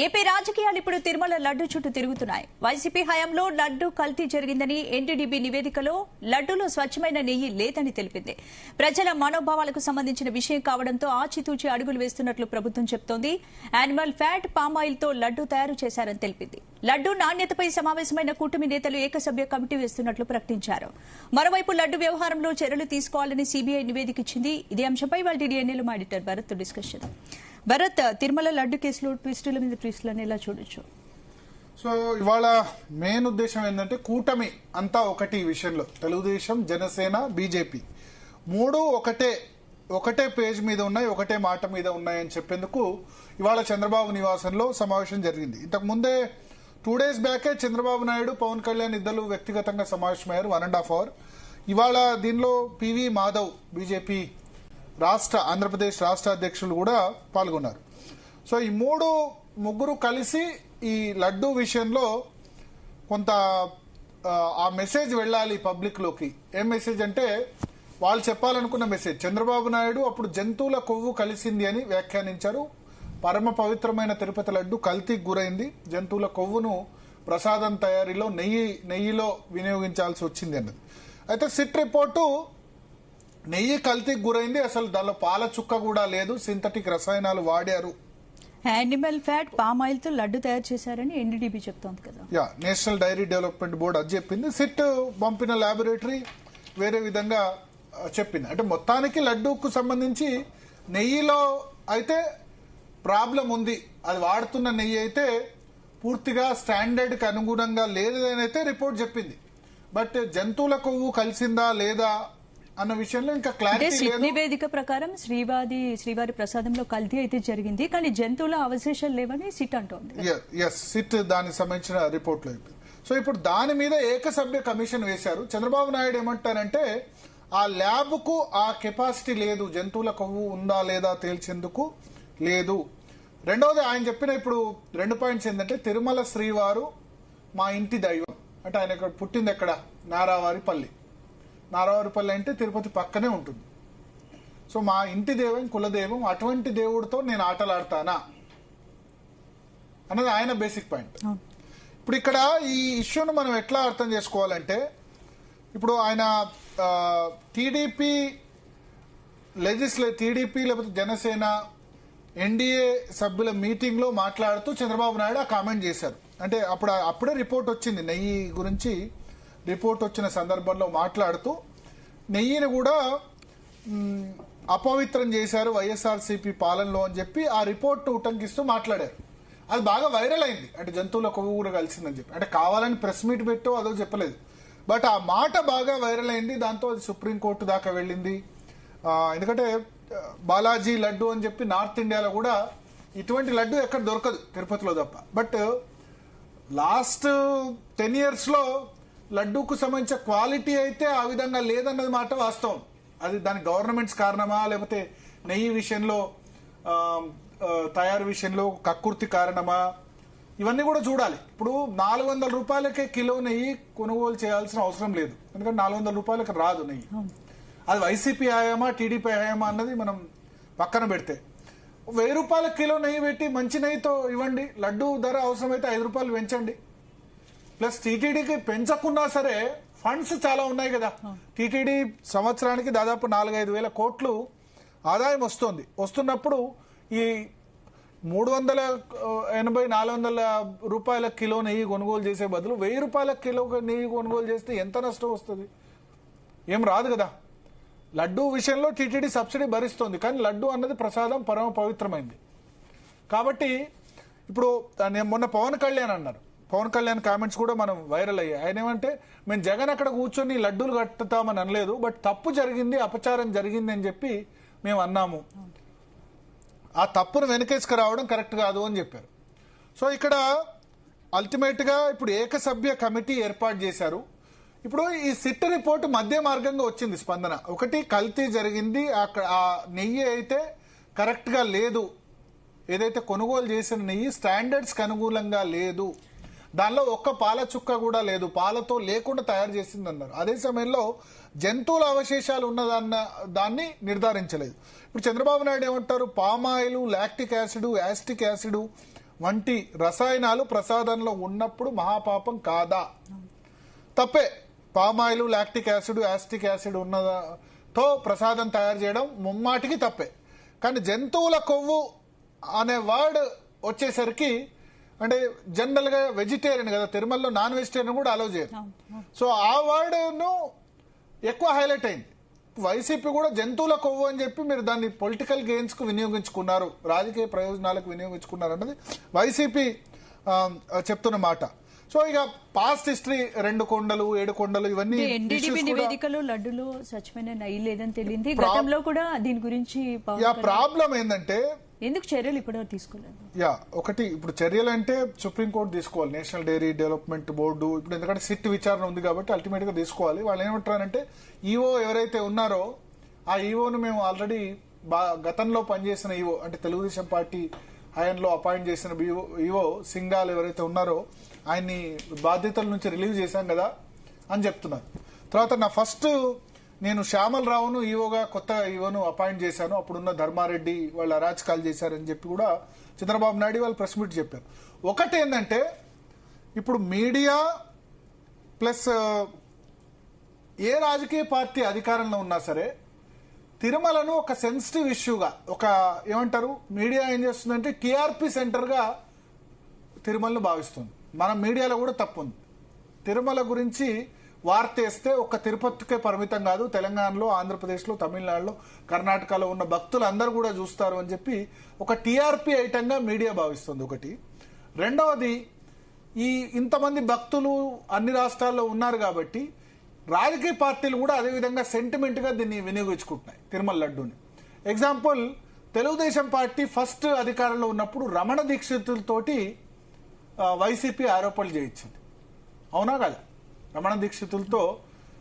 AP రాజకీయాలు ఇప్పుడు తిరుమల లడ్డు చుట్టూ తిరుగుతున్నాయి. వైసీపీ హయాంలో లడ్డు కల్తీ జరిగిందని ఎన్టీడీబీ నివేదికలో లడ్డూలో స్వచ్ఛమైన నెయ్యి లేదని తెలిపింది. ప్రజల మనోభావాలకు సంబంధించిన విషయం కావడంతో ఆచితూచి అడుగులు వేస్తున్నట్లు ప్రభుత్వం చెబుతోంది. యానిమల్ ఫ్యాట్, పామాయిల్ తో లడ్డు తయారు చేశారని తెలిపింది. లడ్డు నాణ్యతపై సమావేశమైన కూటమి నేతలు ఏకసభ్య కమిటీ వేస్తున్నట్లు ప్రకటించారు. మరోవైపు లడ్డు వ్యవహారంలో చర్యలు తీసుకోవాలని సీబీఐ నివేదిక ఇచ్చింది. ఇదే అంశంపై వాళ్ళ డిఎన్ఏలో మా ఎడిటర్ భరత్ డిస్కస్ చేద్దాం. భరత్, తిరుమల లడ్డు కేసులో ట్విస్టుల మీద ట్విస్టులను ఎలా చూడొచ్చు? సో ఇవాళ మెయిన్ ఉద్దేశం ఏంటంటే కూటమి అంతా ఒకటి ఈ విషయంలో. తెలుగుదేశం, జనసేన, బీజేపీ మూడు ఒకటే పేజ్ మీద ఉన్నాయి, ఒకటే మాట మీద ఉన్నాయని చెప్పేందుకు ఇవాళ చంద్రబాబు నివాసంలో సమావేశం జరిగింది. ఇంతకు ముందే 2 days బ్యాకే చంద్రబాబు నాయుడు, పవన్ కళ్యాణ్ ఇద్దరు వ్యక్తిగతంగా సమావేశమయ్యారు 1.5 hours. ఇవాళ దీనిలో పివి మాధవ్, బీజేపీ ఆంధ్రప్రదేశ్ రాష్ట్ర అధ్యక్షులు కూడా పాల్గొన్నారు. సో ఈ ముగ్గురు కలిసి ఈ లడ్డూ విషయంలో కొంత ఆ మెసేజ్ వెళ్ళాలి పబ్లిక్ లోకి. ఏం మెసేజ్ అంటే వాళ్ళు చెప్పాలనుకున్న మెసేజ్. చంద్రబాబు నాయుడు అప్పుడు జంతువుల కొవ్వు కలిసింది అని వ్యాఖ్యానించారు. పరమ పవిత్రమైన తిరుపతి లడ్డు కల్తీకి గురైంది, జంతువుల కొవ్వును ప్రసాదం తయారీలో నెయ్యిలో వినియోగించాల్సి వచ్చింది అన్నది. అయితే సిట్ రిపోర్టు నెయ్యి కల్తీకి గురైంది, అసలు దానిలో పాల చుక్క కూడా లేదు, సింథటిక్ రసాయనాలు వాడారు, యానిమల్ ఫ్యాట్, పామాయిల్ తో లడ్డు తయారు చేశారని ఎన్డీడీబీ చెప్తోంది కదా. నేషనల్ డైరీ డెవలప్మెంట్ బోర్డు అది చెప్పింది. సిట్ పంపిన ల్యాబొరేటరీ వేరే విధంగా చెప్పింది. అంటే మొత్తానికి లడ్డూకు సంబంధించి నెయ్యిలో అయితే ప్రాబ్లం ఉంది, అది వాడుతున్న నెయ్యి అయితే పూర్తిగా స్టాండర్డ్ కి అనుగుణంగా లేదని అయితే రిపోర్ట్ చెప్పింది. బట్ జంతువుల కొవ్వు కలిసిందా లేదా అన్న విషయంలో ఇంకా క్లారిటీ లేదు. నివేదిక ప్రకారం శ్రీవారి ప్రసాదంలో కల్తీ అయితే జరిగింది, కానీ జంతువుల అవశేషాలు లేవని సిట్ అంటోంది. సిట్ దానికి సంబంధించిన రిపోర్ట్ లో. సో ఇప్పుడు దాని మీద ఏకసభ్య కమిషన్ వేశారు. చంద్రబాబు నాయుడు ఏమంటారంటే ఆ ల్యాబ్ కు ఆ కెపాసిటీ లేదు, జంతువుల కొవ్వు ఉందా లేదా తేల్చేందుకు లేదు. రెండవది ఆయన చెప్పిన ఇప్పుడు 2 పాయింట్స్ ఏంటంటే తిరుమల శ్రీవారు మా ఇంటి దైవం. అంటే ఆయన ఇక్కడ పుట్టింది ఎక్కడ? నారావారిపల్లి అంటే తిరుపతి పక్కనే ఉంటుంది. సో మా ఇంటి దైవం, కులదైవం, అటువంటి దేవుడితో నేను ఆటలాడతానా అన్నది ఆయన బేసిక్ పాయింట్. ఇప్పుడు ఇక్కడ ఈ ఇష్యూను మనం ఎట్లా అర్థం చేసుకోవాలంటే, ఇప్పుడు ఆయన టీడీపీ లేకపోతే జనసేన ఎన్డీఏ సభ్యుల మీటింగ్ లో మాట్లాడుతూ చంద్రబాబు నాయుడు ఆ కామెంట్ చేశారు. అంటే అప్పుడే రిపోర్ట్ వచ్చింది, నెయ్యి గురించి రిపోర్ట్ వచ్చిన సందర్భంలో మాట్లాడుతూ నెయ్యిని కూడా అపవిత్రం చేశారు వైఎస్ఆర్సీపీ పాలనలో అని చెప్పి ఆ రిపోర్ట్ ఉటంకిస్తూ మాట్లాడారు. అది బాగా వైరల్ అయింది. అంటే జంతువుల కొవ్వు కూడా కలిసిందని చెప్పి, అంటే కావాలని ప్రెస్ మీట్ పెట్టో అదో చెప్పలేదు, బట్ ఆ మాట బాగా వైరల్ అయింది. దాంతో అది సుప్రీంకోర్టు దాకా వెళ్ళింది. ఎందుకంటే బాలాజీ లడ్డు అని చెప్పి నార్త్ ఇండియాలో కూడా ఇటువంటి లడ్డు ఎక్కడ దొరకదు, తిరుపతిలో తప్ప. బట్ లాస్ట్ 10 years లో లడ్డూకు సంబంధించిన క్వాలిటీ అయితే ఆ విధంగా లేదన్నది మాట వాస్తవం. అది దాని గవర్నమెంట్స్ కారణమా, లేకపోతే నెయ్యి విషయంలో తయారు విషయంలో కక్కుర్తి కారణమా, ఇవన్నీ కూడా చూడాలి. ఇప్పుడు 400 రూపాయలకే కిలో నెయ్యి కొనుగోలు చేయాల్సిన అవసరం లేదు, ఎందుకంటే 400 రూపాయలకి రాదు నెయ్యి. అది వైసీపీ హయామా, టీడీపీ హయామా అన్నది మనం పక్కన పెడితే 1000 రూపాయల కిలో నెయ్యి పెట్టి మంచి నెయ్యితో ఇవ్వండి. లడ్డు ధర అవసరమైతే 5 రూపాయలు పెంచండి. ప్లస్ టీటీడీకి పెంచకున్నా సరే ఫండ్స్ చాలా ఉన్నాయి కదా. టీటీడీ సంవత్సరానికి దాదాపు 4-5 వేల కోట్లు ఆదాయం వస్తున్నప్పుడు ఈ 380-400 రూపాయల కిలో నెయ్యి కొనుగోలు చేసే బదులు 1000 రూపాయల కిలో నెయ్యి కొనుగోలు చేస్తే ఎంత నష్టం వస్తుంది? ఏం రాదు కదా. లడ్డూ విషయంలో టీటీడీ సబ్సిడీ భరిస్తోంది, కానీ లడ్డు అన్నది ప్రసాదం, పరమ పవిత్రమైంది. కాబట్టి ఇప్పుడు మొన్న పవన్ కళ్యాణ్ అన్నారు, పవన్ కళ్యాణ్ కామెంట్స్ కూడా మనం వైరల్ అయ్యాయి. ఆయన ఏమంటే, మేము జగన్ అక్కడ కూర్చొని లడ్డూలు కట్టుతామని అనలేదు, బట్ తప్పు జరిగింది, అపచారం జరిగింది అని చెప్పి మేము అన్నాము. ఆ తప్పును వెనకేసుకురావడం కరెక్ట్ కాదు అని చెప్పారు. సో ఇక్కడ అల్టిమేట్ గా ఇప్పుడు ఏకసభ్య కమిటీ ఏర్పాటు చేశారు. ఇప్పుడు ఈ సిట్ రిపోర్టు మధ్య మార్గంగా వచ్చింది స్పందన. ఒకటి, కల్తీ జరిగింది, ఆ నెయ్యి అయితే కరెక్ట్ గా లేదు, ఏదైతే కొనుగోలు చేసిన నెయ్యి స్టాండర్డ్స్ కి అనుకూలంగా లేదు, దానిలో ఒక్క పాల చుక్క కూడా లేదు, పాలతో లేకుండా తయారు చేసింది అన్నారు. అదే సమయంలో జంతువుల అవశేషాలు ఉన్నదన్న దాన్ని నిర్ధారించలేదు. ఇప్పుడు చంద్రబాబు నాయుడు ఏమంటారు, palm oil, lactic acid, acetic acid వంటి రసాయనాలు ప్రసాదంలో ఉన్నప్పుడు మహాపాపం కాదా? తప్పే. Palm oil, lactic acid, acetic acid ఉన్నతో ప్రసాదం తయారు చేయడం ముమ్మాటికి తప్పే. కానీ జంతువుల కొవ్వు అనే వర్డ్ వచ్చేసరికి అంటే జనరల్ గా వెజిటేరియన్ కదా, తిరుమలలో నాన్ వెజిటేరియన్ కూడా అలౌ చేయరు. సో ఆ వర్డ్ ను ఎక్కువ హైలైట్ అయింది. వైసీపీ కూడా జంతువుల కొవ్వు అని చెప్పి మీరు దాన్ని పొలిటికల్ గెయిన్స్ కు వినియోగించుకున్నారు, రాజకీయ ప్రయోజనాలకు వినియోగించుకున్నారు అన్నది వైసీపీ చెప్తున్న మాట. సో ఇక పాస్ట్ హిస్టరీ 2 కొండలు 7 కొండలు ఇవన్నీ ఎన్డీడీబీ నివేదికలో లడ్డులో స్వచ్ఛమైన నెయ్యి లేదని తెలియంది. గతంలో కూడా దీని గురించి ప్రాబ్లం ఏంటంటే ఎందుకు చర్యలు ఇప్పుడు తీసుకోలేదు? ఒకటి ఇప్పుడు చర్యలు అంటే సుప్రీంకోర్టు తీసుకోవాలి, నేషనల్ డైరీ డెవలప్మెంట్ బోర్డు. ఇప్పుడు ఎందుకంటే సిట్ విచారణ ఉంది కాబట్టి అల్టిమేట్ గా తీసుకోవాలి. వాళ్ళు ఏమంటారంటే ఈవో ఎవరైతే ఉన్నారో ఆ ఈవోను మేము ఆల్రెడీ గతంలో పనిచేసిన ఈవో అంటే తెలుగుదేశం పార్టీ హయాంలో అపాయింట్ చేసిన ఈవో సింగాల్ ఎవరైతే ఉన్నారో ఆయన్ని బాధ్యతల నుంచి రిలీవ్ చేశాం కదా అని చెప్తున్నారు. తర్వాత నేను శ్యామల్ రావును ఈవోగా కొత్త ఈవోను అపాయింట్ చేశాను, అప్పుడున్న ధర్మారెడ్డి వాళ్ళు అరాచకాలు చేశారని చెప్పి కూడా చంద్రబాబు నాయుడు వాళ్ళు ప్రెస్ మీట్ చెప్పారు. ఒకటి ఏంటంటే ఇప్పుడు మీడియా ప్లస్ ఏ రాజకీయ పార్టీ అధికారంలో ఉన్నా సరే తిరుమలను ఒక సెన్సిటివ్ ఇష్యూగా ఏమంటారు మీడియా ఏం చేస్తుందంటే టీఆర్పీ సెంటర్ గా తిరుమలను భావిస్తుంది. మన మీడియాలో కూడా తప్పు ఉంది. తిరుమల గురించి వార్త వేస్తే ఒక్క తిరుపతికే పరిమితం కాదు, తెలంగాణలో, ఆంధ్రప్రదేశ్లో, తమిళనాడులో, కర్ణాటకలో ఉన్న భక్తులు అందరూ కూడా చూస్తారు అని చెప్పి ఒక టీఆర్పీ ఐటంగా మీడియా భావిస్తుంది. ఒకటి. రెండవది ఇంతమంది భక్తులు అన్ని రాష్ట్రాల్లో ఉన్నారు కాబట్టి రాజకీయ పార్టీలు కూడా అదేవిధంగా సెంటిమెంట్ గా దీన్ని వినియోగించుకుంటున్నాయి తిరుమల లడ్డూని. ఎగ్జాంపుల్ తెలుగుదేశం పార్టీ ఫస్ట్ అధికారంలో ఉన్నప్పుడు రమణ దీక్షితులతోటి వైసీపీ ఆరోపణలు చేయించింది, అవునా కదా? రమణ దీక్షితులతో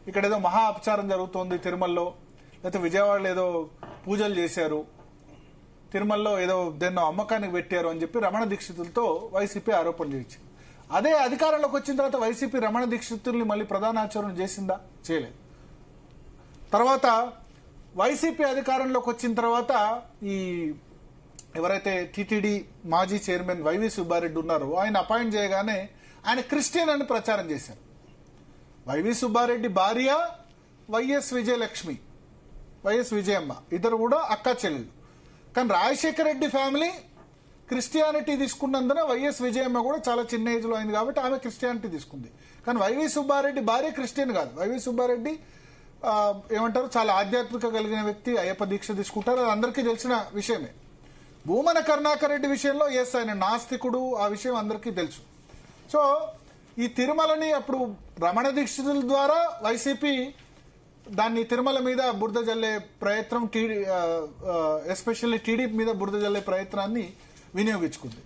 ఇక్కడ ఏదో మహా అపచారం జరుగుతోంది తిరుమలలో, లేకపోతే విజయవాడలో ఏదో పూజలు చేశారు, తిరుమలలో ఏదో దేన్నో అమ్మకానికి పెట్టారు అని చెప్పి రమణ దీక్షితులతో వైసీపీ ఆరోపణలు చేయించింది. అదే అధికారంలోకి వచ్చిన తర్వాత వైసీపీ రమణ దీక్షితుల్ని మళ్ళీ ప్రధాన ఆచరణ చేసిందా? చేయలేదు. తర్వాత వైసీపీ అధికారంలోకి వచ్చిన తర్వాత ఎవరైతే టీటీడీ మాజీ చైర్మన్ వైవి సుబ్బారెడ్డి ఉన్నారో ఆయన అపాయింట్ చేయగానే ఆయన క్రిస్టియన్ అని ప్రచారం చేశారు. వైవి సుబ్బారెడ్డి భార్య వైఎస్ విజయలక్ష్మి, వైఎస్ విజయమ్మ ఇద్దరు కూడా అక్కా చెల్లెలు. కానీ రాజశేఖర రెడ్డి ఫ్యామిలీ క్రిస్టియానిటీ తీసుకున్నందున వైఎస్ విజయమ్మ కూడా చాలా చిన్న ఏజ్ లో అయింది కాబట్టి ఆమె క్రిస్టియానిటీ తీసుకుంది. కానీ వైవి సుబ్బారెడ్డి భార్య క్రిస్టియన్ కాదు. వైవి సుబ్బారెడ్డి ఏమంటారు చాలా ఆధ్యాత్మిక కలిగిన వ్యక్తి, అయ్యప్ప దీక్ష తీసుకుంటారు, అది అందరికీ తెలిసిన విషయమే. భూమన కరుణాకర్ రెడ్డి విషయంలో ఆయన నాస్తికుడు, ఆ విషయం అందరికీ తెలుసు. సో ఈ తిరుమలని అప్పుడు రమణ దీక్షితుల ద్వారా వైసీపీ దాన్ని తిరుమల మీద బురద జల్లే ప్రయత్నం, ఎస్పెషల్లీ టీడీపీ మీద బురద జల్లే ప్రయత్నాన్ని వినియోగించుకుంది.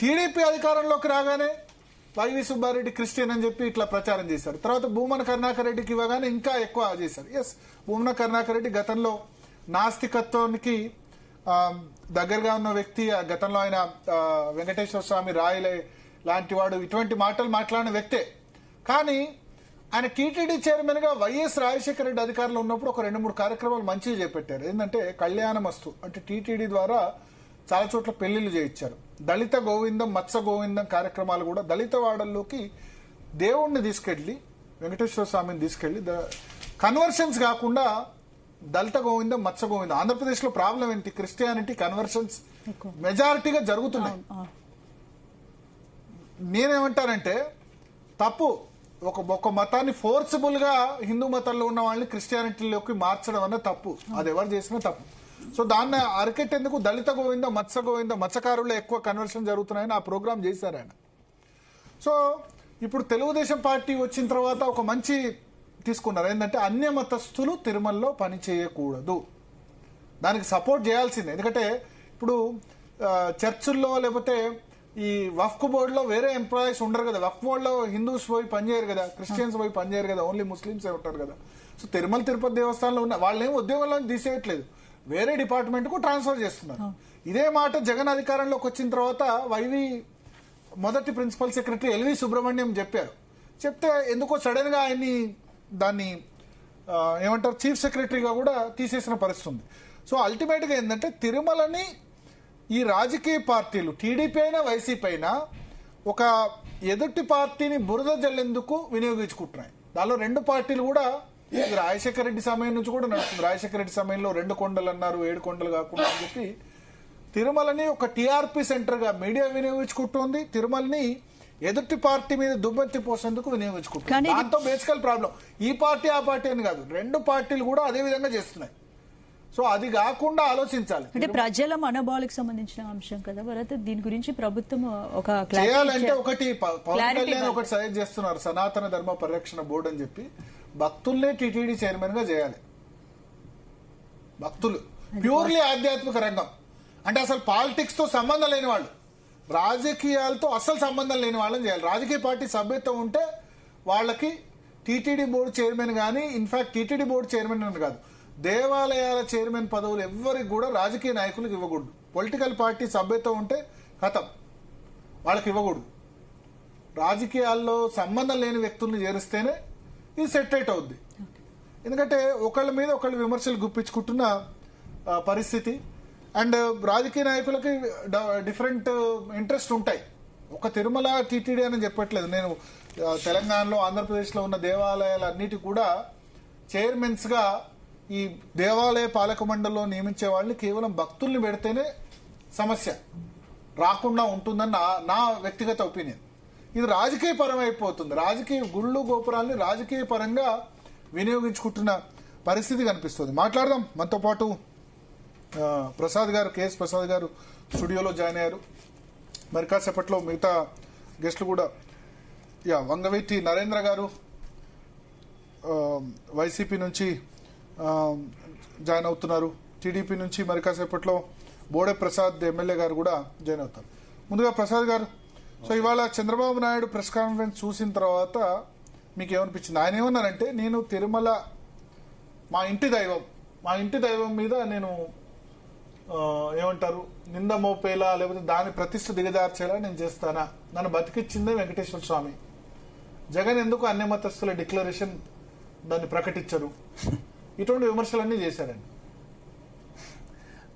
టీడీపీ అధికారంలోకి రాగానే వైవి సుబ్బారెడ్డి క్రిస్టియన్ అని చెప్పి ఇట్లా ప్రచారం చేశారు. తర్వాత భూమన కరుణాకర్ రెడ్డికి ఇవ్వగానే ఇంకా ఎక్కువ చేశారు. భూమన కరుణాకర్ రెడ్డి గతంలో నాస్తికత్వానికి దగ్గరగా ఉన్న వ్యక్తి. గతంలో ఆయన వెంకటేశ్వర స్వామి రాయలే లాంటి వాడు ఇటువంటి మాటలు మాట్లాడిన వ్యక్తే. కానీ ఆయన టీటీడీ చైర్మన్ గా వైఎస్ రాజశేఖర రెడ్డి అధికారంలో ఉన్నప్పుడు ఒక 2-3 కార్యక్రమాలు మంచిగా చేపట్టారు. ఏంటంటే కళ్యాణమస్తు అంటే టీటీడీ ద్వారా చాలా చోట్ల పెళ్లిళ్లు చేయించారు. దళిత గోవిందం, మత్స గోవిందం కార్యక్రమాలు కూడా దళిత వాడల్లోకి దేవుణ్ణి తీసుకెళ్లి, వెంకటేశ్వర స్వామిని తీసుకెళ్లి కన్వర్షన్స్ కాకుండా దళిత గోవిందం, మత్స గోవిందం. ఆంధ్రప్రదేశ్ లో ప్రాబ్లం ఏంటి? క్రిస్టియానిటీ కన్వర్షన్స్ మెజారిటీగా జరుగుతున్నాయి. నేనేమంటానంటే తప్పు. ఒక మతాన్ని ఫోర్సిబుల్ గా హిందూ మతంలో ఉన్న వాళ్ళని క్రిస్టియానిటీలోకి మార్చడం అన్న తప్పు. అది ఎవరు చేసినా తప్పు. సో దాన్ని అరికెట్టేందుకు దళిత గోవింద, మత్స్య గోవింద, మత్స్యకారుల్లో ఎక్కువ కన్వర్షన్ జరుగుతున్నాయని ఆ ప్రోగ్రాం చేశారు ఆయన. సో ఇప్పుడు తెలుగుదేశం పార్టీ వచ్చిన తర్వాత ఒక మంచి తీసుకున్నారు. ఏంటంటే అన్య మతస్థులు తిరుమలలో పని చేయకూడదు, దానికి సపోర్ట్ చేయాల్సిందే. ఎందుకంటే ఇప్పుడు చర్చుల్లో లేకపోతే ఈ వక్ఫ్ బోర్డులో వేరే ఎంప్లాయీస్ ఉండరు కదా. వక్ఫ్ బోర్డులో హిందూస్ పోయి పనిచేయరు కదా, క్రిస్టియన్స్ పోయి పనిచేయరు కదా, ఓన్లీ ముస్లింసే ఉంటారు కదా. సో తిరుమల తిరుపతి దేవస్థానంలో ఉన్న వాళ్ళేం ఉద్యోగంలో తీసేయట్లేదు, వేరే డిపార్ట్మెంట్ కు ట్రాన్స్ఫర్ చేస్తున్నారు. ఇదే మాట జగన్ అధికారంలోకి వచ్చిన తర్వాత వైవి మొదటి ప్రిన్సిపల్ సెక్రటరీ ఎల్వి సుబ్రహ్మణ్యం చెప్పారు. చెప్తే ఎందుకో సడన్ గా ఆయన్ని దాన్ని ఏమంటారు చీఫ్ సెక్రటరీగా కూడా తీసేసిన పరిస్థితి ఉంది. సో అల్టిమేట్ గా ఏంటంటే తిరుమలని ఈ రాజకీయ పార్టీలు టీడీపీ అయినా వైసీపీ అయినా ఒక ఎదుటి పార్టీని బురద జల్లేందుకు వినియోగించుకుంటున్నాయి. దానిలో రెండు పార్టీలు కూడా ఇది రాజశేఖర రెడ్డి సమయం నుంచి కూడా నడుస్తుంది. రాజశేఖర రెడ్డి సమయంలో 2 కొండలు అన్నారు, 7 కొండలు కాకుండా అని చెప్పి తిరుమలని ఒక టీఆర్పీ సెంటర్ గా మీడియా వినియోగించుకుంటోంది. తిరుమలని ఎదుటి పార్టీ మీద దుమ్మెత్తి పోసేందుకు వినియోగించుకుంటుంది. దాంతో బేసికల్ ప్రాబ్లం ఈ పార్టీ ఆ పార్టీ అని కాదు, రెండు పార్టీలు కూడా అదే విధంగా చేస్తున్నాయి. సో అది కాకుండా ఆలోచించాలి. అంటే ప్రజల మనోభావాలకు సంబంధించిన అంశం కదా భరత్, దీని గురించి ప్రభుత్వం ఒక చేయాలంటే ఒకటి పవన్ కళ్యాణ్ ఒకటి సజెస్ట్ చేస్తున్నారు, సనాతన ధర్మ పరిరక్షణ బోర్డు అని చెప్పి భక్తుల్నే టీటీడీ చైర్మన్ గా చేయాలి. భక్తులు ప్యూర్లీ ఆధ్యాత్మిక రంగం అంటే అసలు పాలిటిక్స్ తో సంబంధం లేని వాళ్ళు, రాజకీయాలతో అసలు సంబంధం లేని వాళ్ళని చేయాలి. రాజకీయ పార్టీ సభ్యత్వం ఉంటే వాళ్ళకి టీటీడీ బోర్డు చైర్మన్ కానీ, ఇన్ఫాక్ట్ టీటీడీ బోర్డు చైర్మన్ అని కాదు, దేవాలయాల చైర్మన్ పదవులు ఎవ్వరికి కూడా రాజకీయ నాయకులకు ఇవ్వకూడదు. పొలిటికల్ పార్టీ సభ్యత్వం ఉంటే కథం, వాళ్ళకి ఇవ్వకూడదు. రాజకీయాల్లో సంబంధం లేని వ్యక్తుల్ని చేరిస్తేనే ఇది సెటరేట్ అవుద్ది. ఎందుకంటే ఒకళ్ళ మీద ఒకళ్ళు విమర్శలు గుప్పించుకుంటున్న పరిస్థితి. అండ్ రాజకీయ నాయకులకి డిఫరెంట్ ఇంట్రెస్ట్ ఉంటాయి. ఒక తిరుమల టీటీడీ అని చెప్పట్లేదు నేను. తెలంగాణలో ఆంధ్రప్రదేశ్లో ఉన్న దేవాలయాలన్నిటి కూడా చైర్మన్స్ గా ఈ దేవాలయ పాలక మండలిలో నియమించే వాళ్ళని కేవలం భక్తుల్ని పెడితేనే సమస్య రాకుండా ఉంటుందని నా వ్యక్తిగత ఒపీనియన్. ఇది రాజకీయ పరం అయిపోతుంది. రాజకీయ గుళ్ళు గోపురాలని రాజకీయ పరంగా వినియోగించుకుంటున్న పరిస్థితి కనిపిస్తుంది. మాట్లాడదాం. మనతో పాటు ప్రసాద్ గారు, కేఎస్ ప్రసాద్ గారు స్టూడియోలో జాయిన్ అయ్యారు. మరి కాసేపట్లో మిగతా గెస్టులు కూడా వంగవీటి నరేంద్ర గారు వైసీపీ నుంచి జాయిన్ అవుతున్నారు. టీడీపీ నుంచి మరి కాసేపట్లో బోడే ప్రసాద్ ఎమ్మెల్యే గారు కూడా జాయిన్ అవుతారు. ముందుగా ప్రసాద్ గారు, సో ఇవాళ చంద్రబాబు నాయుడు ప్రెస్ కాన్ఫరెన్స్ చూసిన తర్వాత మీకు ఏమనిపించింది? ఆయన ఏమన్నారంటే, నేను తిరుమల మా ఇంటి దైవం మీద నేను ఏమంటారు నింద మోపేలా లేకపోతే దాని ప్రతిష్ట దిగజార్చేలా నేను చేస్తానా, నన్ను బతికిచ్చిందే వెంకటేశ్వర స్వామి, జగన్ ఎందుకు అన్ని మతస్థుల డిక్లరేషన్ దాన్ని ప్రకటించరు, ఇటువంటి విమర్శలన్నీ చేశారండి.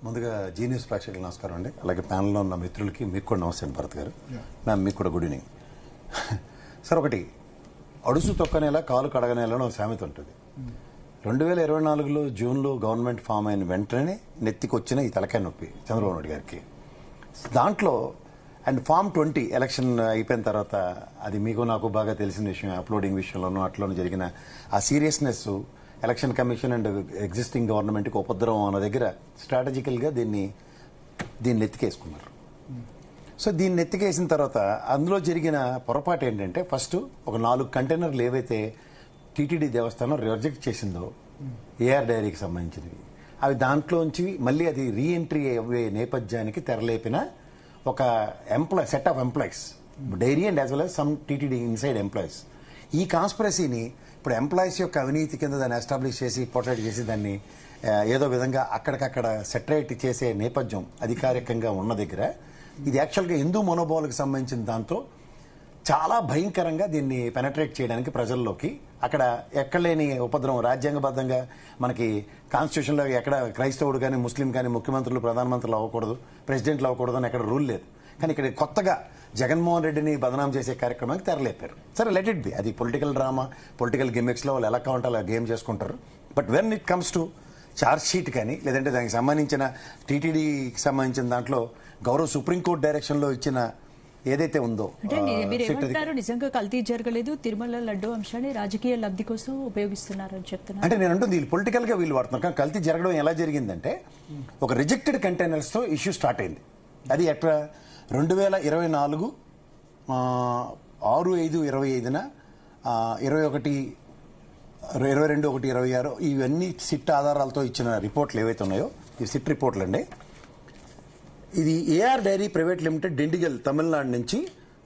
ముందుగా జీనియస్ ప్రేక్షకులకు నమస్కారం అండి. అలాగే ప్యానల్లో ఉన్న మిత్రులకి మీకు కూడా నమస్తే అండి భరత్ గారు. మ్యామ్ మీకు కూడా గుడ్ ఈవినింగ్. సార్, ఒకటి అడుసు తొక్కనేలా కాలు కడగనేలా ఒక సామెత ఉంటుంది. 2024లో జూన్లో గవర్నమెంట్ ఫామ్ అయిన వెంటనే నెత్తికొచ్చిన ఈ తలకాయ నొప్పి చంద్రబాబు నాయుడు గారికి. దాంట్లో అండ్ ఫామ్ 20 ఎలక్షన్ అయిపోయిన తర్వాత అది మీకు నాకు బాగా తెలిసిన విషయం, అప్లోడింగ్ విషయంలోనూ అట్లోనూ జరిగిన ఆ seriousness election commission and existing గవర్నమెంట్కి ఉపద్రవం అన్న దగ్గర స్ట్రాటజికల్గా దీన్ని ఎత్తికేసుకున్నారు. సో దీన్ని ఎత్తికేసిన తర్వాత అందులో జరిగిన పొరపాటు ఏంటంటే, ఫస్ట్ ఒక 4 కంటైనర్లు ఏవైతే టీటీడీ దేవస్థానం రిజెక్ట్ చేసిందో ఏఆర్ డైరీకి సంబంధించినవి, అవి దాంట్లోంచి మళ్ళీ అది రీఎంట్రీ అయ్యే నేపథ్యానికి తెరలేపిన ఒక set of employees, dairy and as well as some TTD inside employees. ఈ కాన్స్పిరసీని ఇప్పుడు ఎంప్లాయీస్ యొక్క అవినీతి కింద దాన్ని ఎస్టాబ్లిష్ చేసి పోర్ట్రేట్ చేసి దాన్ని ఏదో విధంగా అక్కడికక్కడ సెటరేట్ చేసే నేపథ్యం అధికారికంగా ఉన్న దగ్గర ఇది యాక్చువల్గా హిందూ మనోభావాలకు సంబంధించిన దాంతో చాలా భయంకరంగా దీన్ని పెనట్రేట్ చేయడానికి ప్రజల్లోకి అక్కడ ఎక్కడలేని ఉపద్రవం. రాజ్యాంగబద్ధంగా మనకి కాన్స్టిట్యూషన్లో ఎక్కడ క్రైస్తవుడు కానీ ముస్లిం కానీ ముఖ్యమంత్రులు ప్రధానమంత్రులు అవ్వకూడదు, ప్రెసిడెంట్లు అవ్వకూడదు అని ఎక్కడ రూల్ లేదు. కానీ ఇక్కడ కొత్తగా జగన్మోహన్ రెడ్డిని బదనాం చేసే కార్యక్రమానికి తెరలేపారు. సరే, లెట్ ఇట్ బి, అది పొలిటికల్ డ్రామా, పొలిటికల్ గిమిక్స్లో వాళ్ళు ఎలా కావాలంటే అలా గేమ్ చేసుకుంటారు. But when it comes to charge sheet కానీ లేదంటే దానికి సంబంధించిన టీటీడీకి సంబంధించిన దాంట్లో గౌరవ సుప్రీంకోర్టు డైరెక్షన్లో ఇచ్చిన ఏదైతే ఉందో, నిజంగా కల్తీ జరగలేదు, తిరుమల లడ్డు అంశాన్ని రాజకీయ లబ్ధి కోసం ఉపయోగిస్తున్నారు అని చెప్తున్నారు. అంటే నేను అంటుంది వీళ్ళు పొలిటికల్ గా వీళ్ళు వాడుతున్నారు. కానీ కల్తీ జరగడం ఎలా జరిగిందంటే, ఒక రిజెక్టెడ్ కంటైనర్స్ తో ఇష్యూ స్టార్ట్ అయింది. అది ఎట్లా 2024 6/5/25న 21/22/26 ఇవన్నీ సిట్ ఆధారాలతో ఇచ్చిన రిపోర్ట్లు ఏవైతే ఉన్నాయో ఈ సిట్ రిపోర్ట్లు అండి. ఇది AR dairy private limited Dindigul Tamil Nadu నుంచి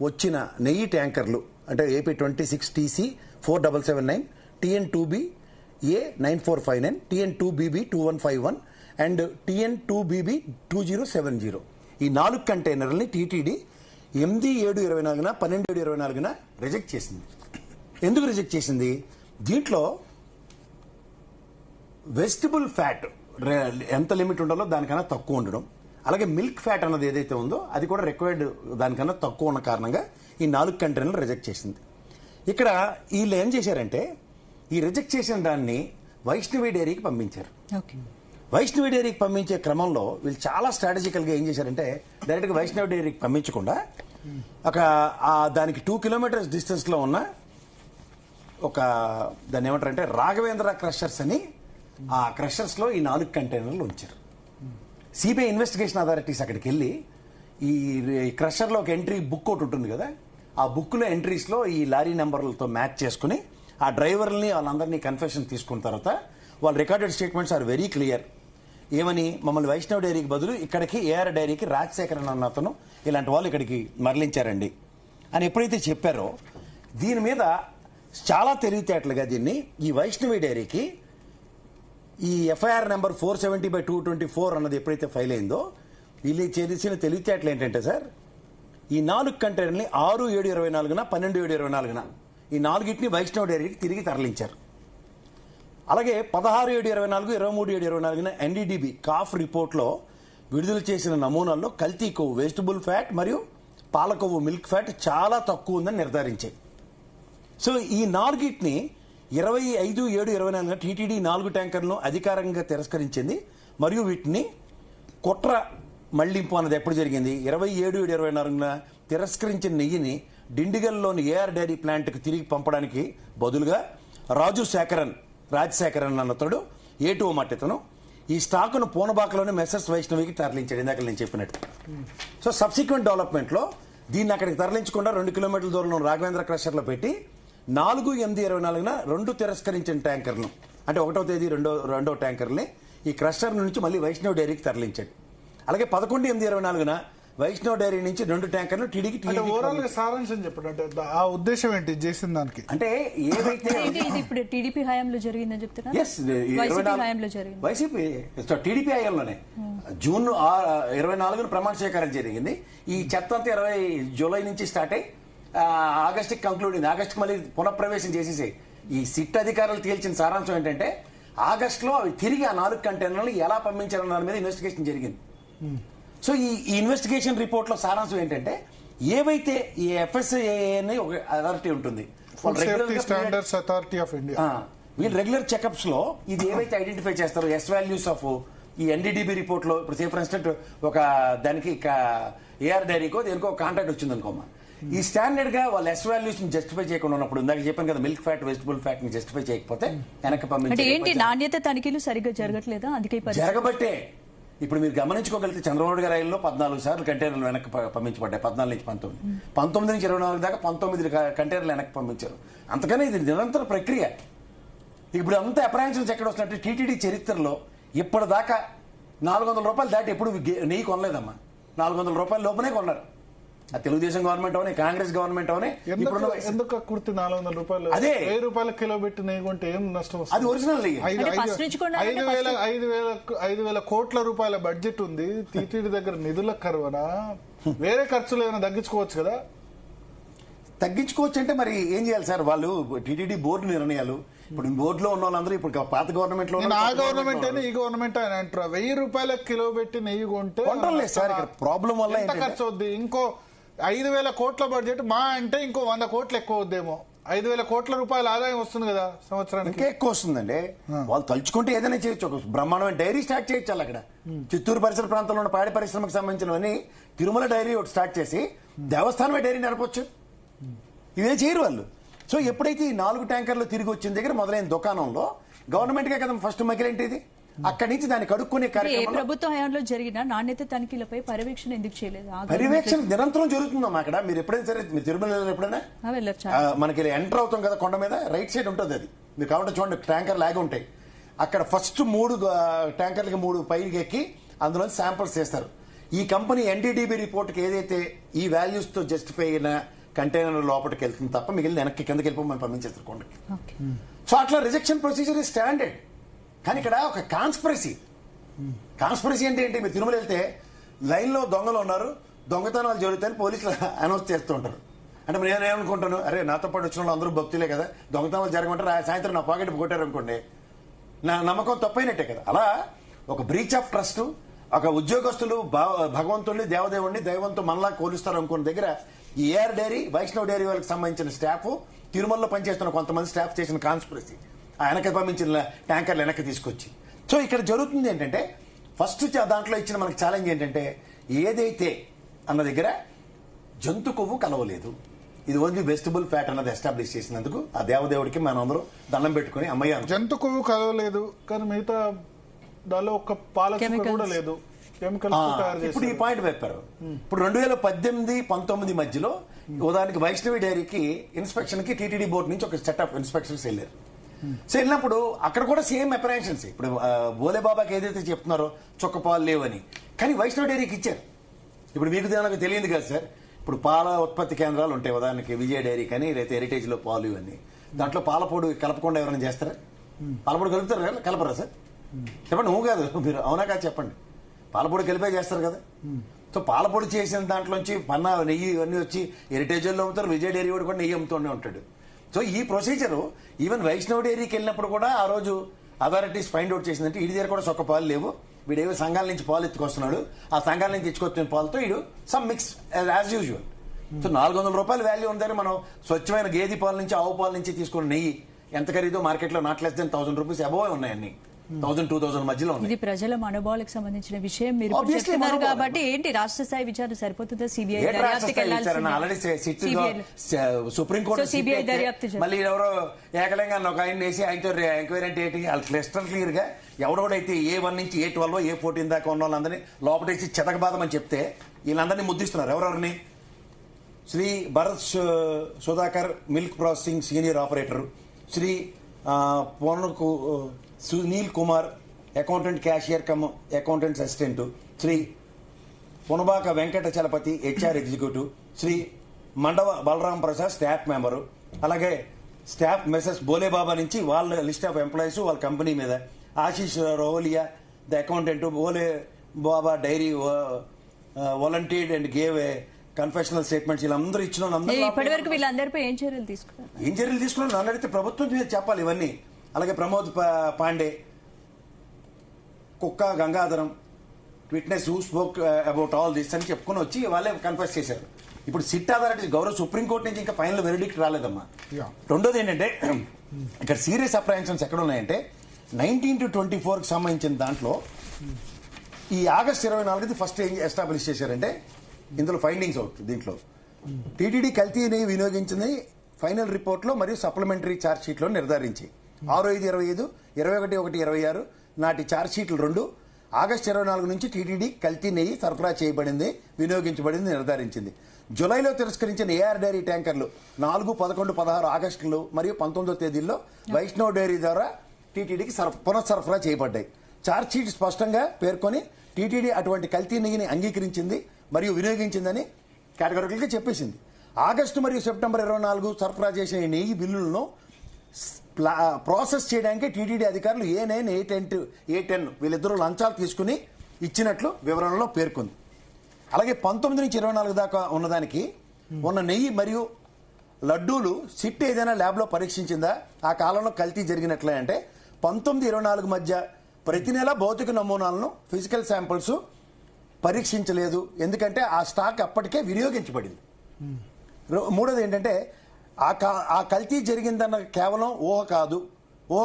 వచ్చిన నెయ్యి ట్యాంకర్లు అంటే AP 26 TC 4779, TN2B A 9459, TN2BB 2151 and TN2BB 2070. ఈ 4 కంటైనర్లని టీటీడీ 8/7/24న 12/7/24న రిజెక్ట్ చేసింది. ఎందుకు రిజెక్ట్ చేసింది? దీంట్లో వెజిటబుల్ ఫ్యాట్ ఎంత లిమిట్ ఉండాలో దానికన్నా తక్కువ ఉండడం, అలాగే మిల్క్ ఫ్యాట్ అన్నది ఏదైతే ఉందో అది కూడా రిక్వైర్డ్ దానికన్నా తక్కువ ఉన్న కారణంగా ఈ 4 కంటైనర్లు రిజెక్ట్ చేసింది. ఇక్కడ వీళ్ళు ఏం చేశారంటే ఈ రిజెక్ట్ చేసిన దాన్ని వైష్ణవి డైరీకి పంపించారు. వైష్ణవి డైరీకి పంపించే క్రమంలో వీళ్ళు చాలా స్ట్రాటజికల్గా ఏం చేశారంటే డైరెక్ట్గా వైష్ణవి డైరీకి పంపించకుండా దానికి 2 కిలోమీటర్స్ డిస్టెన్స్లో ఉన్న ఒక దాన్ని ఏమంటారంటే రాఘవేంద్ర క్రషర్స్ అని ఆ క్రషర్స్లో ఈ 4 కంటైనర్లు ఉంచారు. సిబిఐ ఇన్వెస్టిగేషన్ అథారిటీస్ అక్కడికి వెళ్ళి ఈ క్రషర్లో ఒక ఎంట్రీ బుక్ ఒకటి ఉంటుంది కదా, ఆ బుక్లో ఎంట్రీస్లో ఈ లారీ నెంబర్లతో మ్యాచ్ చేసుకుని ఆ డ్రైవర్ని వాళ్ళందరినీ కన్ఫెషన్ తీసుకున్న తర్వాత వాళ్ళ recorded statements are very clear. ఏమని మమ్మల్ని వైష్ణవ్ డైరీకి బదులు ఇక్కడికి ఏఆర్ డైరీకి రాజశేఖరన్ అన్న అతను ఇలాంటి వాళ్ళు ఇక్కడికి మరలించారండి అని ఎప్పుడైతే చెప్పారో దీని మీద చాలా తెలివితేటలుగా దీన్ని ఈ వైష్ణవి డైరీకి ఈ ఎఫ్ఐఆర్ నెంబర్ 470/224 అన్నది ఎప్పుడైతే ఫైల్ అయిందో వీళ్ళు చేసిన తెలివితేటలు ఏంటంటే సార్ ఈ 4 కంటైనర్ని 6/7/24 12/7/24 ఈ 4గిటిని వైష్ణవ్ డైరీకి తిరిగి తరలించారు. అలాగే 16/7/24 23/7/24 ఎన్డీడీబీ కాఫ్ రిపోర్ట్లో విడుదల చేసిన నమూనాల్లో కల్తీ కొవ్వు వెజిటబుల్ ఫ్యాట్ మరియు పాల కొవ్వు మిల్క్ ఫ్యాట్ చాలా తక్కువ ఉందని నిర్ధారించాయి. సో ఈ 4గిటిని 25/7/24 టీటీడీ 4 ట్యాంకర్లను అధికారికంగా తిరస్కరించింది మరియు వీటిని కుట్ర మళ్లింపు అన్నది ఎప్పుడు జరిగింది 27/7/24 తిరస్కరించిన నెయ్యిని డిండిగల్లోని ఏఆర్ డైరీ ప్లాంట్కి తిరిగి పంపడానికి బదులుగా రాజశేఖరన్ అన్నతోడు A2 మట్టితను ఈ స్టాకును పూనబాకలోని మెసెస్ వైష్ణవికి తరలించాడు ఇందాక నేను చెప్పినట్టు. సో సబ్సిక్వెంట్ డెవలప్మెంట్లో దీన్ని అక్కడికి తరలించకుండా 2 కిలోమీటర్ల దూరంలో రాఘవేంద్ర క్రషర్లో పెట్టి 4/8/24 2 తిరస్కరించిన ట్యాంకర్ను అంటే 1వ తేదీ రెండో ట్యాంకర్ని ఈ క్రషర్ నుంచి మళ్ళీ వైష్ణవ్ డైరీకి తరలించాడు. అలాగే 11/8/24 వైష్ణవ్ డైరీ నుంచి 2 ట్యాంకర్లు టీడీకి సారాంశం చెప్పండి. అంటే ఆ ఉద్దేశం ఏంటి చేసిన దానికి? అంటే ఏదైతే ఇప్పుడు టీడీపీ హయాంలో జరిగిందని చెప్తున్నారు. వైసీపీ టీడీపీ హయాంలోనే జూన్ 24 ప్రమాణ స్వీకారం జరిగింది. ఈ చెత్త అంతా 20 జూలై నుంచి స్టార్ట్ అయ్యి ఆగస్టుకి కంక్లూడ్ అయింది. ఆగస్టుకి మళ్ళీ పునఃప్రవేశం చేసేసాయి. ఈ సిట్ అధికారులు తేల్చిన సారాంశం ఏంటంటే ఆగస్టులో అవి తిరిగి ఆ 4 కంటైనర్లు ఎలా పంపించారన్న దాని మీద ఇన్వెస్టిగేషన్ జరిగింది. సో ఈ ఇన్వెస్టిగేషన్ రిపోర్ట్ లో సారాంశం ఏంటంటే ఏవైతే ఈ ఎఫ్ఎస్ఏ అని ఒక అథారిటీ ఉంటుంది స్టాండర్డ్స్ అథారిటీ ఆఫ్ ఇండియా వీళ్ళు రెగ్యులర్ చెకప్స్ లో ఇది ఏవైతే ఐడెంటిఫై చేస్తారో ఎస్ వాల్యూస్ ఆఫ్ ఈ ఎన్డీడీబీ రిపోర్ట్ లో ఇప్పుడు సే ఫర్ ఇన్స్టెంట్ ఒక దానికి ఏఆర్ డైరీకో దేనికో కాంటాక్ట్ వచ్చింది అనుకోమా ఈ స్టాండర్డ్ గా వాళ్ళ ఎస్ వాల్యూస్ ని జస్టిఫై చేయకుండా ఉన్నప్పుడు ఇందాక చెప్పాను కదా మిల్క్ ఫ్యాట్ వెజిటబుల్ ఫ్యాట్ ని జస్టిఫై చేయకపోతే వెనక్కి పంపించారు. నాణ్యత తనిఖీలు సరిగ్గా జరగట్లేదా? అందుకే జరగబట్టే ఇప్పుడు మీరు గమనించుకోగలిగితే చంద్రబాబు గారి రైల్లో 14 సార్లు కంటైనర్లు వెనక్కి పంపించబడ్డాయి. 14 నుంచి 19 నుంచి 24 దాకా 19 కంటైనర్లు వెనక్కి పంపించారు. అంతకనే ఇది నిరంతర ప్రక్రియ. ఇప్పుడు అంతా అప్రహెన్షన్స్ ఎక్కడ వస్తున్నట్టు టీటీడీ చరిత్రలో ఇప్పటిదాకా 400 రూపాయలు దాటి ఎప్పుడు నెయ్యి కొనలేదమ్మా. 400 రూపాయల లోపలే కొన్నారు. ఆ తెలుగుదేశం గవర్నమెంట్ అవనే కాంగ్రెస్ గవర్నమెంట్ అవనే ఎందుకు కుర్తి 400 రూపాయలు అదే 1000 రూపాయల కిలో పెట్టి నెయ్యి కొంటే ఏం నష్టం వస్తుంది? అది ఒరిజినల్ నెయ్యి. 5,000 కోట్ల రూపాయల బడ్జెట్ ఉంది. టీటీడీ దగ్గర నిధుల కరువనా వేరే ఖర్చులు ఏమైనా తగ్గించుకోవచ్చు కదా? తగ్గించుకోవచ్చు అంటే మరి ఏం చేయాలి సార్? వాళ్ళు టీటీడీ బోర్డు నిర్ణయాలు. ఇప్పుడు బోర్డులో ఉన్న వాళ్ళందరూ ఇప్పుడు పాత గవర్నమెంట్ లో ఆ గవర్నమెంట్ అయినా ఈ గవర్నమెంట్ అయినా అంటారు 1000 రూపాయల కిలో పెట్టి నెయ్యి కొంటే కొంటలేదు సార్. ఇక్కడ ప్రాబ్లం వల్ల ఎంత ఖర్చు అవుద్ది? ఇంకో 5,000 కోట్ల బడ్జెట్ మా అంటే ఇంకో 100 కోట్లు ఎక్కువ అవుద్దేమో. 5,000 కోట్ల రూపాయల ఆదాయం వస్తుంది కదా సంవత్సరానికి. ఇంకా ఎక్కువ వస్తుందండి. వాళ్ళు తలుచుకుంటే ఏదైనా చేయొచ్చు. ఒక బ్రహ్మాండమైన డైరీ స్టార్ట్ చేయొచ్చు. అక్కడ చిత్తూరు పరిసర ప్రాంతంలో ఉన్న పాడి పరిశ్రమకు సంబంధించినవన్నీ తిరుమల డైరీ ఒకటి స్టార్ట్ చేసి దేవస్థానమే డైరీ నడపొచ్చు. ఇవే చేయరు వాళ్ళు. సో ఎప్పుడైతే ఈ 4 ట్యాంకర్లు తిరిగి వచ్చిన దగ్గర మొదలైన దుకాణంలో గవర్నమెంట్ గా కదా ఫస్ట్ మగిలేంటిది. అక్కడి నుంచి దాన్ని కడుక్కునే కార్యక్రమం ప్రభుత్వ హయాంలో జరిగిన నాణ్యత తనిఖీలపై పర్యవేక్షణ ఎందుకు చేయలేదు? పర్యవేక్షణ నిరంతరం జరుగుతుందమ్మా. అక్కడ మీరు ఎప్పుడైనా సరే మీరు తిరుమల ఎప్పుడైనా మనకి ఎంటర్ అవుతాం కదా కొండ మీద రైట్ సైడ్ ఉంటుంది. అది మీరు కాబట్టి చూడండి ట్యాంకర్ లాగా ఉంటాయి. అక్కడ ఫస్ట్ 3 ట్యాంకర్లకి 3 పైకి ఎక్కి అందులో శాంపిల్స్ చేస్తారు. ఈ కంపెనీ ఎన్డీడీబీ రిపోర్ట్కి ఏదైతే ఈ వాల్యూస్ తో జస్టిఫై అయిన కంటైనర్ లోపలికి వెళ్తుంది తప్ప మిగిలిన వెనక్కి కిందకి వెళ్ళిపోయి పంపించేస్తారు కొండకి. సో అట్లా రిజెక్షన్ ప్రొసీజర్ ఇస్ స్టాండర్డ్. కానీ ఇక్కడ ఒక కాన్స్పిరసీ అంటే ఏంటి? మీరు తిరుమల వెళ్తే లైన్లో దొంగలు ఉన్నారు, దొంగతనాలు జరుగుతాయని పోలీసులు అనౌన్స్ చేస్తూ ఉంటారు. అంటే నేను ఏమనుకుంటాను, అరే నాతో పాటు వచ్చిన వాళ్ళు అందరూ భక్తులే కదా, దొంగతనాలు జరగమంటారు, సాయంత్రం నా పాకెట్ కొట్టారు అనుకోండి, నా నమ్మకం తప్పైనట్టే కదా. అలా ఒక బ్రీచ్ ఆఫ్ ట్రస్ట్, ఒక ఉద్యోగస్తులు భగవంతుడిని దేవదేవుడిని దైవంతో మనలా కోలుస్తారు అనుకున్న దగ్గర ఈ ఏఆర్ డైరీ వైష్ణవ్ డైరీ వాళ్ళకి సంబంధించిన స్టాఫ్ తిరుమలలో పనిచేస్తున్న కొంతమంది స్టాఫ్ చేసిన కాన్స్పిరసీ ఆ వెనక్కి పంపించిన ట్యాంకర్లు వెనక్కి తీసుకొచ్చి. సో ఇక్కడ జరుగుతుంది ఏంటంటే ఫస్ట్ దాంట్లో ఇచ్చిన మనకి ఛాలెంజ్ ఏంటంటే ఏదైతే అన్న దగ్గర జంతు కొవ్వు కలవలేదు, ఇది ఓన్లీ వెజిటబుల్ ఫ్యాట్ అన్నది ఎస్టాబ్లిష్ చేసినందుకు ఆ దేవదేవుడికి మనం అందరూ దండం పెట్టుకుని అమ్మయ్య. జంతు కొవ్వు కలవలేదు కానీ మిగతా దానిలో ఒక పాల కూడా లేదు, ఇప్పుడు ఈ పాయింట్ చెప్పారు. ఇప్పుడు 2018-19 మధ్యలో ఉదాహరణకి వైష్ణవి డైరీకి ఇన్స్పెక్షన్ కి టీటీడీ బోర్డు నుంచి ఒక సెట్ ఆఫ్ ఇన్స్పెక్షన్స్ వెళ్ళారు. సో వెళ్ళినప్పుడు అక్కడ కూడా సేమ్ అప్రహెన్షన్స్. ఇప్పుడు బోలేబాబాకి ఏదైతే చెప్తున్నారో చొక్క పాలు లేవని, కానీ వైష్ణవి డైరీకి ఇచ్చారు. ఇప్పుడు మీకు నాకు తెలియదు కదా సార్, ఇప్పుడు పాల ఉత్పత్తి కేంద్రాలు ఉంటాయి ఉదాహరణకి విజయ డైరీ కానీ లేకపోతే హెరిటేజ్ లో పాలు ఇవన్నీ, దాంట్లో పాలపొడి కలపకుండా ఎవరైనా చేస్తారా? పాలపొడి కలుపుతారు కదా, కలపరా సార్? చెప్పండి, నువ్వు కాదు మీరు అవునా కాదు చెప్పండి. పాలపొడి కలిపే చేస్తారు కదా. సో పాలపొడి చేసిన దాంట్లోంచి పన్నా నెయ్యి ఇవన్నీ వచ్చి హెరిటేజ్ లో అమ్ముతారు, విజయ డైరీ కూడా నెయ్యి అమ్ముతూనే ఉంటాడు. సో ఈ ప్రొసీజర్ ఈవెన్ వైష్ణవ్ డైరీకి వెళ్ళినప్పుడు కూడా ఆ రోజు అథారిటీస్ ఫైండ్ అవుట్ చేసిందంటే వీడి దగ్గర కూడా చొక్క పాలు లేవు, వీడేవో సంఘాల నుంచి పాలు ఎత్తుకొస్తున్నాడు, ఆ సంఘాల నుంచి తెచ్చుకొచ్చిన పాలతో వీడు some mix as usual. So 400 రూపాయల వాల్యూ ఉందని మనం స్వచ్ఛమైన గేదె పాల నుంచి ఆవు పాల నుంచి తీసుకున్న నెయ్యి ఎంత ఖరీదో మార్కెట్లో not less than 1000 rupees above ఉన్నాయన్ని, 1000-2000 మధ్యలో ఉంది. ఇది ప్రజల మనోభావాలకు సంబంధించిన విషయం మీరు చెప్తున్నారు కాబట్టి ఏంటి రాష్ట్ర స్థాయి విచారణ సరిపోతుందా? సిబిఐ సుప్రీంకోర్టు సిబిఐ మళ్ళీ ఎవరో ఏకలింగాన్ని ఒక ఆయన వేసి ఆయనతో ఎంక్వైరీ అంటే ఏంటి వాళ్ళు క్లిస్టర్ క్లియర్ గా ఎవడోడైతే A1 నుంచి A12 A14 దాకా ఉన్న వాళ్ళందరినీ లోపటేసి చెతకబాదమని చెప్తే వీళ్ళందరినీ ముద్దిస్తున్నారు. ఎవరెవరిని? Shri Bharat Sudhakar milk processing senior operator, Shri Sunil Kumar accountant cashier cum accountant assistant, Shri Punabaka Venkata Chalapathi HR executive, Shri Mandava Balaram Prasad staff member, అలాగే స్టాఫ్ మెసెస్ బోలేబాబా నుంచి వాళ్ళ లిస్ట్ ఆఫ్ ఎంప్లాయీస్ వాళ్ళ కంపెనీ మీద, Ashish Rolia the accountant, Bhole Baba dairy volunteered and gave a confessional statements వీళ్ళందరూ ఇచ్చిన ఇప్పటివరకు వీళ్ళందరిపై ఏం చర్యలు తీసుకున్నారు? నన్ను అడిగితే ప్రభుత్వం మీద చెప్పాలి ఇవన్నీ. అలాగే ప్రమోద్ పాండే, కుక్క Gangadharam witness who spoke about all this అని చెప్పుకుని వచ్చి వాళ్ళే కన్ఫెస్ చేశారు. ఇప్పుడు సిట్ అథారిటీ గౌరవ సుప్రీంకోర్టు నుంచి ఇంకా ఫైనల్ వెరిడిక్ట్ రాలేదమ్మా. రెండోది ఏంటంటే ఇక్కడ సీరియస్ అప్రహెన్షన్స్ ఎక్కడ ఉన్నాయంటే 19 to 24 కి సంబంధించిన దాంట్లో ఈ ఆగస్టు 24ది ఫస్ట్ ఏం ఎస్టాబ్లిష్ చేశారంటే ఇందులో ఫైండింగ్స్ అవుతుంది. దీంట్లో టీటీడీ కల్తీని వినియోగించింది ఫైనల్ రిపోర్ట్ లో మరియు సప్లిమెంటరీ ఛార్జ్ షీట్ లో నిర్ధారించి 6/5/25, 21/1/26 నాటి ఛార్జ్ షీట్లు 2 ఆగస్టు 24 నుంచి టీటీడీ కల్తీ నెయ్యి సరఫరా చేయబడింది, వినియోగించబడింది నిర్ధారించింది. జులైలో తిరస్కరించిన ఏఆర్ డైరీ ట్యాంకర్లు 4, 11, 16 ఆగస్టులు మరియు 19వ తేదీల్లో వైష్ణవ్ డైరీ ద్వారా టీటీడీకి పునఃసరఫరా చేయబడ్డాయి. ఛార్జ్ షీట్ స్పష్టంగా పేర్కొని టీటీడీ అటువంటి కల్తీ నెయ్యిని అంగీకరించింది మరియు వినియోగించిందని కేటగిరికల్గా చెప్పేసింది. ఆగస్టు మరియు సెప్టెంబర్ 24 సరఫరా చేసిన ఈ నెయ్యి బిల్లులను ప్రాసెస్ చేయడానికి టీటీడీ అధికారులు A9, A10 వీళ్ళిద్దరూ లంచాలు తీసుకుని ఇచ్చినట్లు వివరణలో పేర్కొంది. అలాగే 19 నుంచి 24 దాకా ఉన్నదానికి ఉన్న నెయ్యి మరియు లడ్డూలు సిట్ ఏదైనా ల్యాబ్లో పరీక్షించిందా? ఆ కాలంలో కల్తీ జరిగినట్లే అంటే 19-24 మధ్య ప్రతి నెల భౌతిక నమూనాలను ఫిజికల్ శాంపిల్స్ పరీక్షించలేదు, ఎందుకంటే ఆ స్టాక్ అప్పటికే వినియోగించబడింది. మూడోది ఏంటంటే ఆ కల్తీ జరిగిందన్న కేవలం ఊహ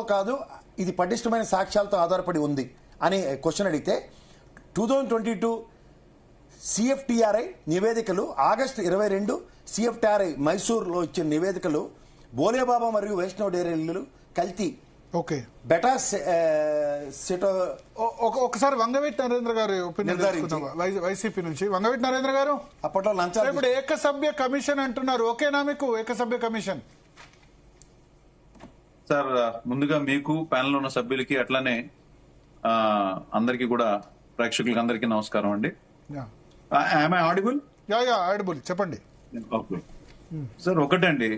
కాదు, ఇది పటిష్టమైన సాక్ష్యాలతో ఆధారపడి ఉంది అని క్వశ్చన్ అడిగితే 2022 CFTRI నివేదికలు, ఆగస్టు 22 CFTRI మైసూర్లో ఇచ్చిన నివేదికలు బోలేబాబా మరియు వైష్ణవ్ డైరీలు కల్తీ ఒకసారి వంగవీటి నరేంద్ర గారు వైసీపీ నుంచి. వంగవీటి నరేంద్ర గారు, అప్పట్లో లంచాలు ఇప్పుడు ఏకసభ్య కమిషన్ అంటున్నారు, ఓకేనా మీకు ఏకసభ్య కమిషన్? సార్, ముందుగా మీకు ప్యానెల్ ఉన్న సభ్యులకి అట్లానే అందరికి కూడా ప్రేక్షకులకి అందరికీ నమస్కారం అండి. ఆడిబుల్ ఆడిబుల్ చెప్పండి. ఓకే సార్, ఒకటండి,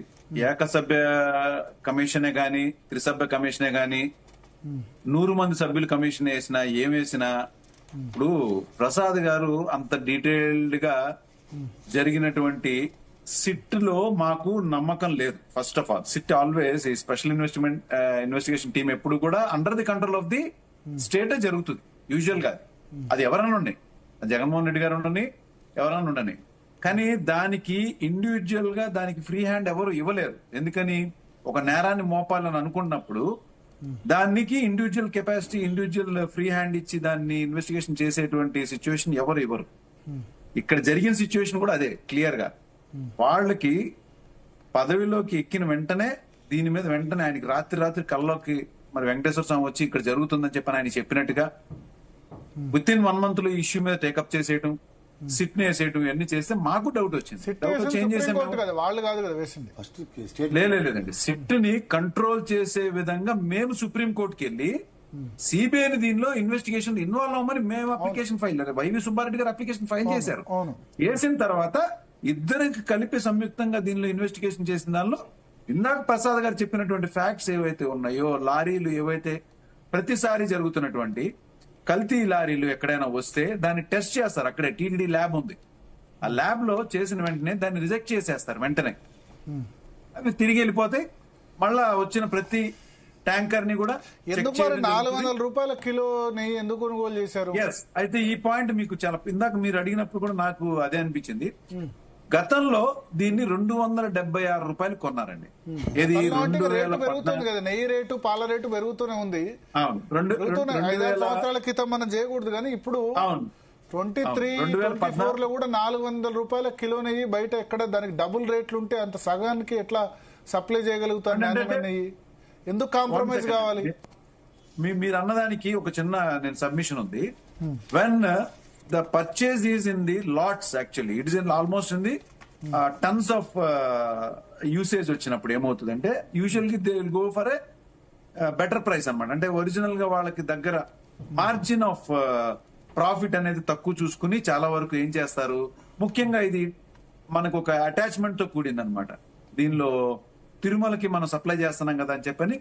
ఏకసభ్య కమిషనే గాని త్రిసభ్య కమిషనే గాని 100 మంది సభ్యులు కమిషన్ వేసినా ఏం వేసినా ఇప్పుడు ప్రసాద్ గారు అంత డీటెయిల్డ్ గా జరిగినటువంటి సిట్ లో మాకు నమ్మకం లేదు. First of all, SIT always ఈ స్పెషల్ ఇన్వెస్టిగేషన్ టీమ్ ఎప్పుడు కూడా under the control of the స్టేటే జరుగుతుంది యూజువల్ గా. అది ఎవరన్నా ఉండి, జగన్మోహన్ రెడ్డి గారు ఉండని, ఎవరన్నా ఉండని. కానీ దానికి ఇండివిజువల్ గా దానికి ఫ్రీ హ్యాండ్ ఎవరు ఇవ్వలేరు. ఎందుకని, ఒక నేరాన్ని మోపాలని అనుకున్నప్పుడు దానికి individual capacity, individual free hand ఇచ్చి దాన్ని ఇన్వెస్టిగేషన్ చేసేటువంటి సిచ్యువేషన్ ఎవరు ఇవ్వరు. ఇక్కడ జరిగిన సిచ్యువేషన్ కూడా అదే క్లియర్ గా. వాళ్ళకి పదవిలోకి ఎక్కిన వెంటనే దీని మీద వెంటనే ఆయనకి రాత్రి కల్లోకి మరి వెంకటేశ్వర స్వామి వచ్చి ఇక్కడ జరుగుతుందని చెప్పని ఆయన చెప్పినట్టుగా విత్ ఇన్ 1 month లో ఈ ఇష్యూ మీద టేకప్ చేసేయటం, సిట్ ని వేసేయటం, ఇవన్నీ చేస్తే మాకు డౌట్ వచ్చింది. డౌట్ చేంజ్ చేసాం. వాళ్ళు కాదు కదా వేసింది. ఫస్ట్ స్టేట్ లేదండి, సిట్ ని కంట్రోల్ చేసే విధంగా మేము సుప్రీం కోర్టుకి వెళ్ళి సిబిఐని దీనిలో ఇన్వెస్టిగేషన్ ఇన్వాల్వ్ అవ్వమని మేము అప్లికేషన్ ఫైల్, వైవి సుబ్బారెడ్డి గారు అప్లికేషన్ ఫైల్ చేశారు. చేసిన తర్వాత ఇద్దరికి కలిపి సంయుక్తంగా దీనిలో ఇన్వెస్టిగేషన్ చేసిన దానిలో ఇందాక ప్రసాద్ గారు చెప్పినటువంటి ఫ్యాక్ట్స్ ఏవైతే ఉన్నాయో, లారీలు ఏవైతే ప్రతిసారి జరుగుతున్నటువంటి కల్తీ లారీలు ఎక్కడైనా వస్తే దాన్ని టెస్ట్ చేస్తారు. అక్కడే టీటీడీ ల్యాబ్ ఉంది. ఆ ల్యాబ్ లో చేసిన వెంటనే దాన్ని రిజెక్ట్ చేసేస్తారు. వెంటనే అవి తిరిగి వెళ్ళిపోతాయి. మళ్ళా వచ్చిన ప్రతి ట్యాంకర్ ని కూడా ఎందుకు మరి 400 రూపాయల కిలో నెయ్యి ఎందుకు కొనుగోలు చేశారు? అయితే ఈ పాయింట్ మీకు చాలా ఇందాక మీరు అడిగినప్పుడు కూడా నాకు అదే అనిపించింది. గతంలో దీన్ని 276 రూపాయలు కొన్నారండి. ఏది పెరుగుతుంది కదా, నెయ్యి రేటు, పాల రేటు పెరుగుతూనే ఉంది. 5-6 సంవత్సరాల క్రితం మనం చేయకూడదు, కానీ ఇప్పుడు 23-24 లో కూడా 400 రూపాయల కిలో నెయ్యి బయట ఎక్కడ దానికి డబుల్ రేట్లు ఉంటే అంత సగానికి ఎట్లా సప్లై చేయగలుగుతారు నాణ్యమైన నెయ్యి? ఎందుకు కాంప్రమైజ్ కావాలి? మీరు అన్నదానికి ఒక చిన్న నేను సబ్మిషన్ ఉంది. When the purchase is in the lots, actually it is in almost in the tons of usage వచ్చినప్పుడు ఏమవుతుందంటే usually they will go for a better price అన్నమాట. అంటే ఒరిజినల్ గా వాళ్ళకి దగ్గర మార్జిన్ ఆఫ్ ప్రాఫిట్ అనేది తక్కువ చూసుకుని చాలా వరకు ఏం చేస్తారు, ముఖ్యంగా ఇది మనకు ఒక అటాచ్మెంట్ తో కూడింది అనమాట. దీనిలో తిరుమలకి మనం సప్లై చేస్తున్నాం కదా అని చెప్పని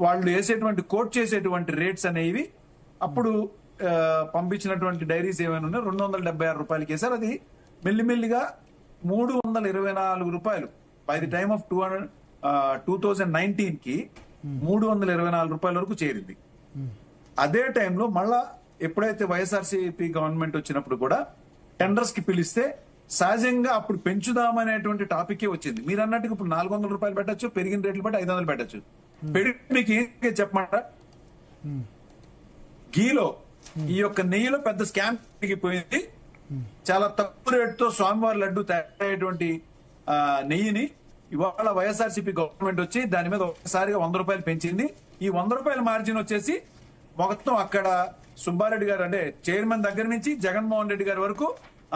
వాళ్ళు వేసేటువంటి కోట్ చేసేటువంటి రేట్స్ అనేవి అప్పుడు పంపించినటువంటి డైరీస్ ఏమైనా ఉన్నాయి 276 రూపాయలకి వేసారు. అది మెల్లిమెల్లిగా 324 రూపాయలు బై ది టైమ్ ఆఫ్ 2019 కి 324 రూపాయల వరకు చేరింది. అదే టైంలో మళ్ళా ఎప్పుడైతే వైఎస్ఆర్సీపీ గవర్నమెంట్ వచ్చినప్పుడు కూడా టెండర్స్ కి పిలిస్తే సహజంగా అప్పుడు పెంచుదామనేటువంటి టాపిక్ వచ్చింది. మీరు అన్నట్టుగా ఇప్పుడు 400 రూపాయలు పెట్టచ్చు, పెరిగిన రేట్లు బట్టి 500 పెట్టచ్చు. మీకు ఏం చెప్పమంటారా, గీలో ఈ యొక్క నెయ్యిలో పెద్ద స్కామ్ పోయింది. చాలా తక్కువ రేటుతో స్వామివారి లడ్డు తయారయ్యేటువంటి నెయ్యిని ఇవాళ వైఎస్ఆర్సీపీ గవర్నమెంట్ వచ్చి దాని మీద ఒకసారిగా 100 రూపాయలు పెంచింది. ఈ 100 రూపాయల మార్జిన్ వచ్చేసి మొత్తం అక్కడ సుబ్బారెడ్డి గారు అంటే చైర్మన్ దగ్గర నుంచి జగన్మోహన్ రెడ్డి గారి వరకు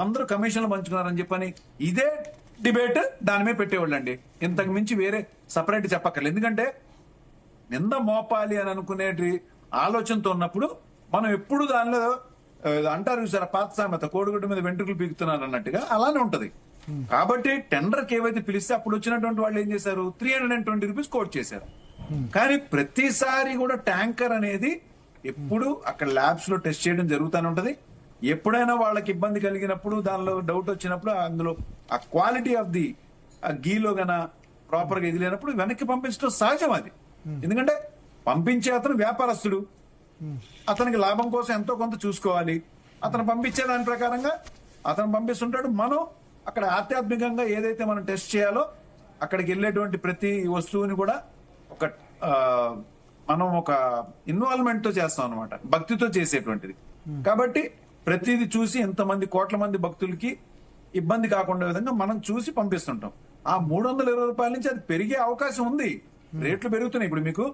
అందరూ కమిషన్లు పంచుకున్నారని చెప్పని ఇదే డిబేట్ దాని మీద పెట్టేవాళ్ళు అండి. ఇంతకు మించి వేరే సపరేట్ చెప్పక్కర్లేదు. ఎందుకంటే నింద మోపాలి అని అనుకునేటి ఆలోచనతో ఉన్నప్పుడు మనం ఎప్పుడు దానిలో అంటారు సార్ పాత సామెత, కోడిగుడ్డు మీద వెంట్రుకలు పీకుతున్నారు అన్నట్టుగా అలానే ఉంటది. కాబట్టి టెండర్ కి ఏవైతే పిలిస్తే అప్పుడు వచ్చినటువంటి వాళ్ళు ఏం చేశారు, 320 రూపీస్ కోట్ చేశారు. కానీ ప్రతిసారి కూడా ట్యాంకర్ అనేది ఎప్పుడు అక్కడ ల్యాబ్స్ లో టెస్ట్ చేయడం జరుగుతూనే ఉంటది. ఎప్పుడైనా వాళ్ళకి ఇబ్బంది కలిగినప్పుడు, దానిలో డౌట్ వచ్చినప్పుడు, అందులో ఆ క్వాలిటీ ఆఫ్ ది గీలో గన ప్రాపర్ గా ఇది లేనప్పుడు వెనక్కి పంపించడం సహజం అది. ఎందుకంటే పంపించే అతను వ్యాపారస్తుడు, అతనికి లాభం కోసం ఎంతో కొంత చూసుకోవాలి. అతను పంపించే దాని ప్రకారంగా అతను పంపిస్తుంటాడు. మనం అక్కడ ఆధ్యాత్మికంగా ఏదైతే మనం టెస్ట్ చేయాలో అక్కడికి వెళ్ళేటువంటి ప్రతి వస్తువుని కూడా మనం ఒక ఇన్వాల్వ్మెంట్ తో చేస్తాం అనమాట, భక్తితో చేసేటువంటిది. కాబట్టి ప్రతిది చూసి ఎంతమంది కోట్ల మంది భక్తులకి ఇబ్బంది కాకుండా విధంగా మనం చూసి పంపిస్తుంటాం. ఆ 320 రూపాయల నుంచి అది పెరిగే అవకాశం ఉంది. రేట్లు పెరుగుతున్నాయి. ఇప్పుడు మీకు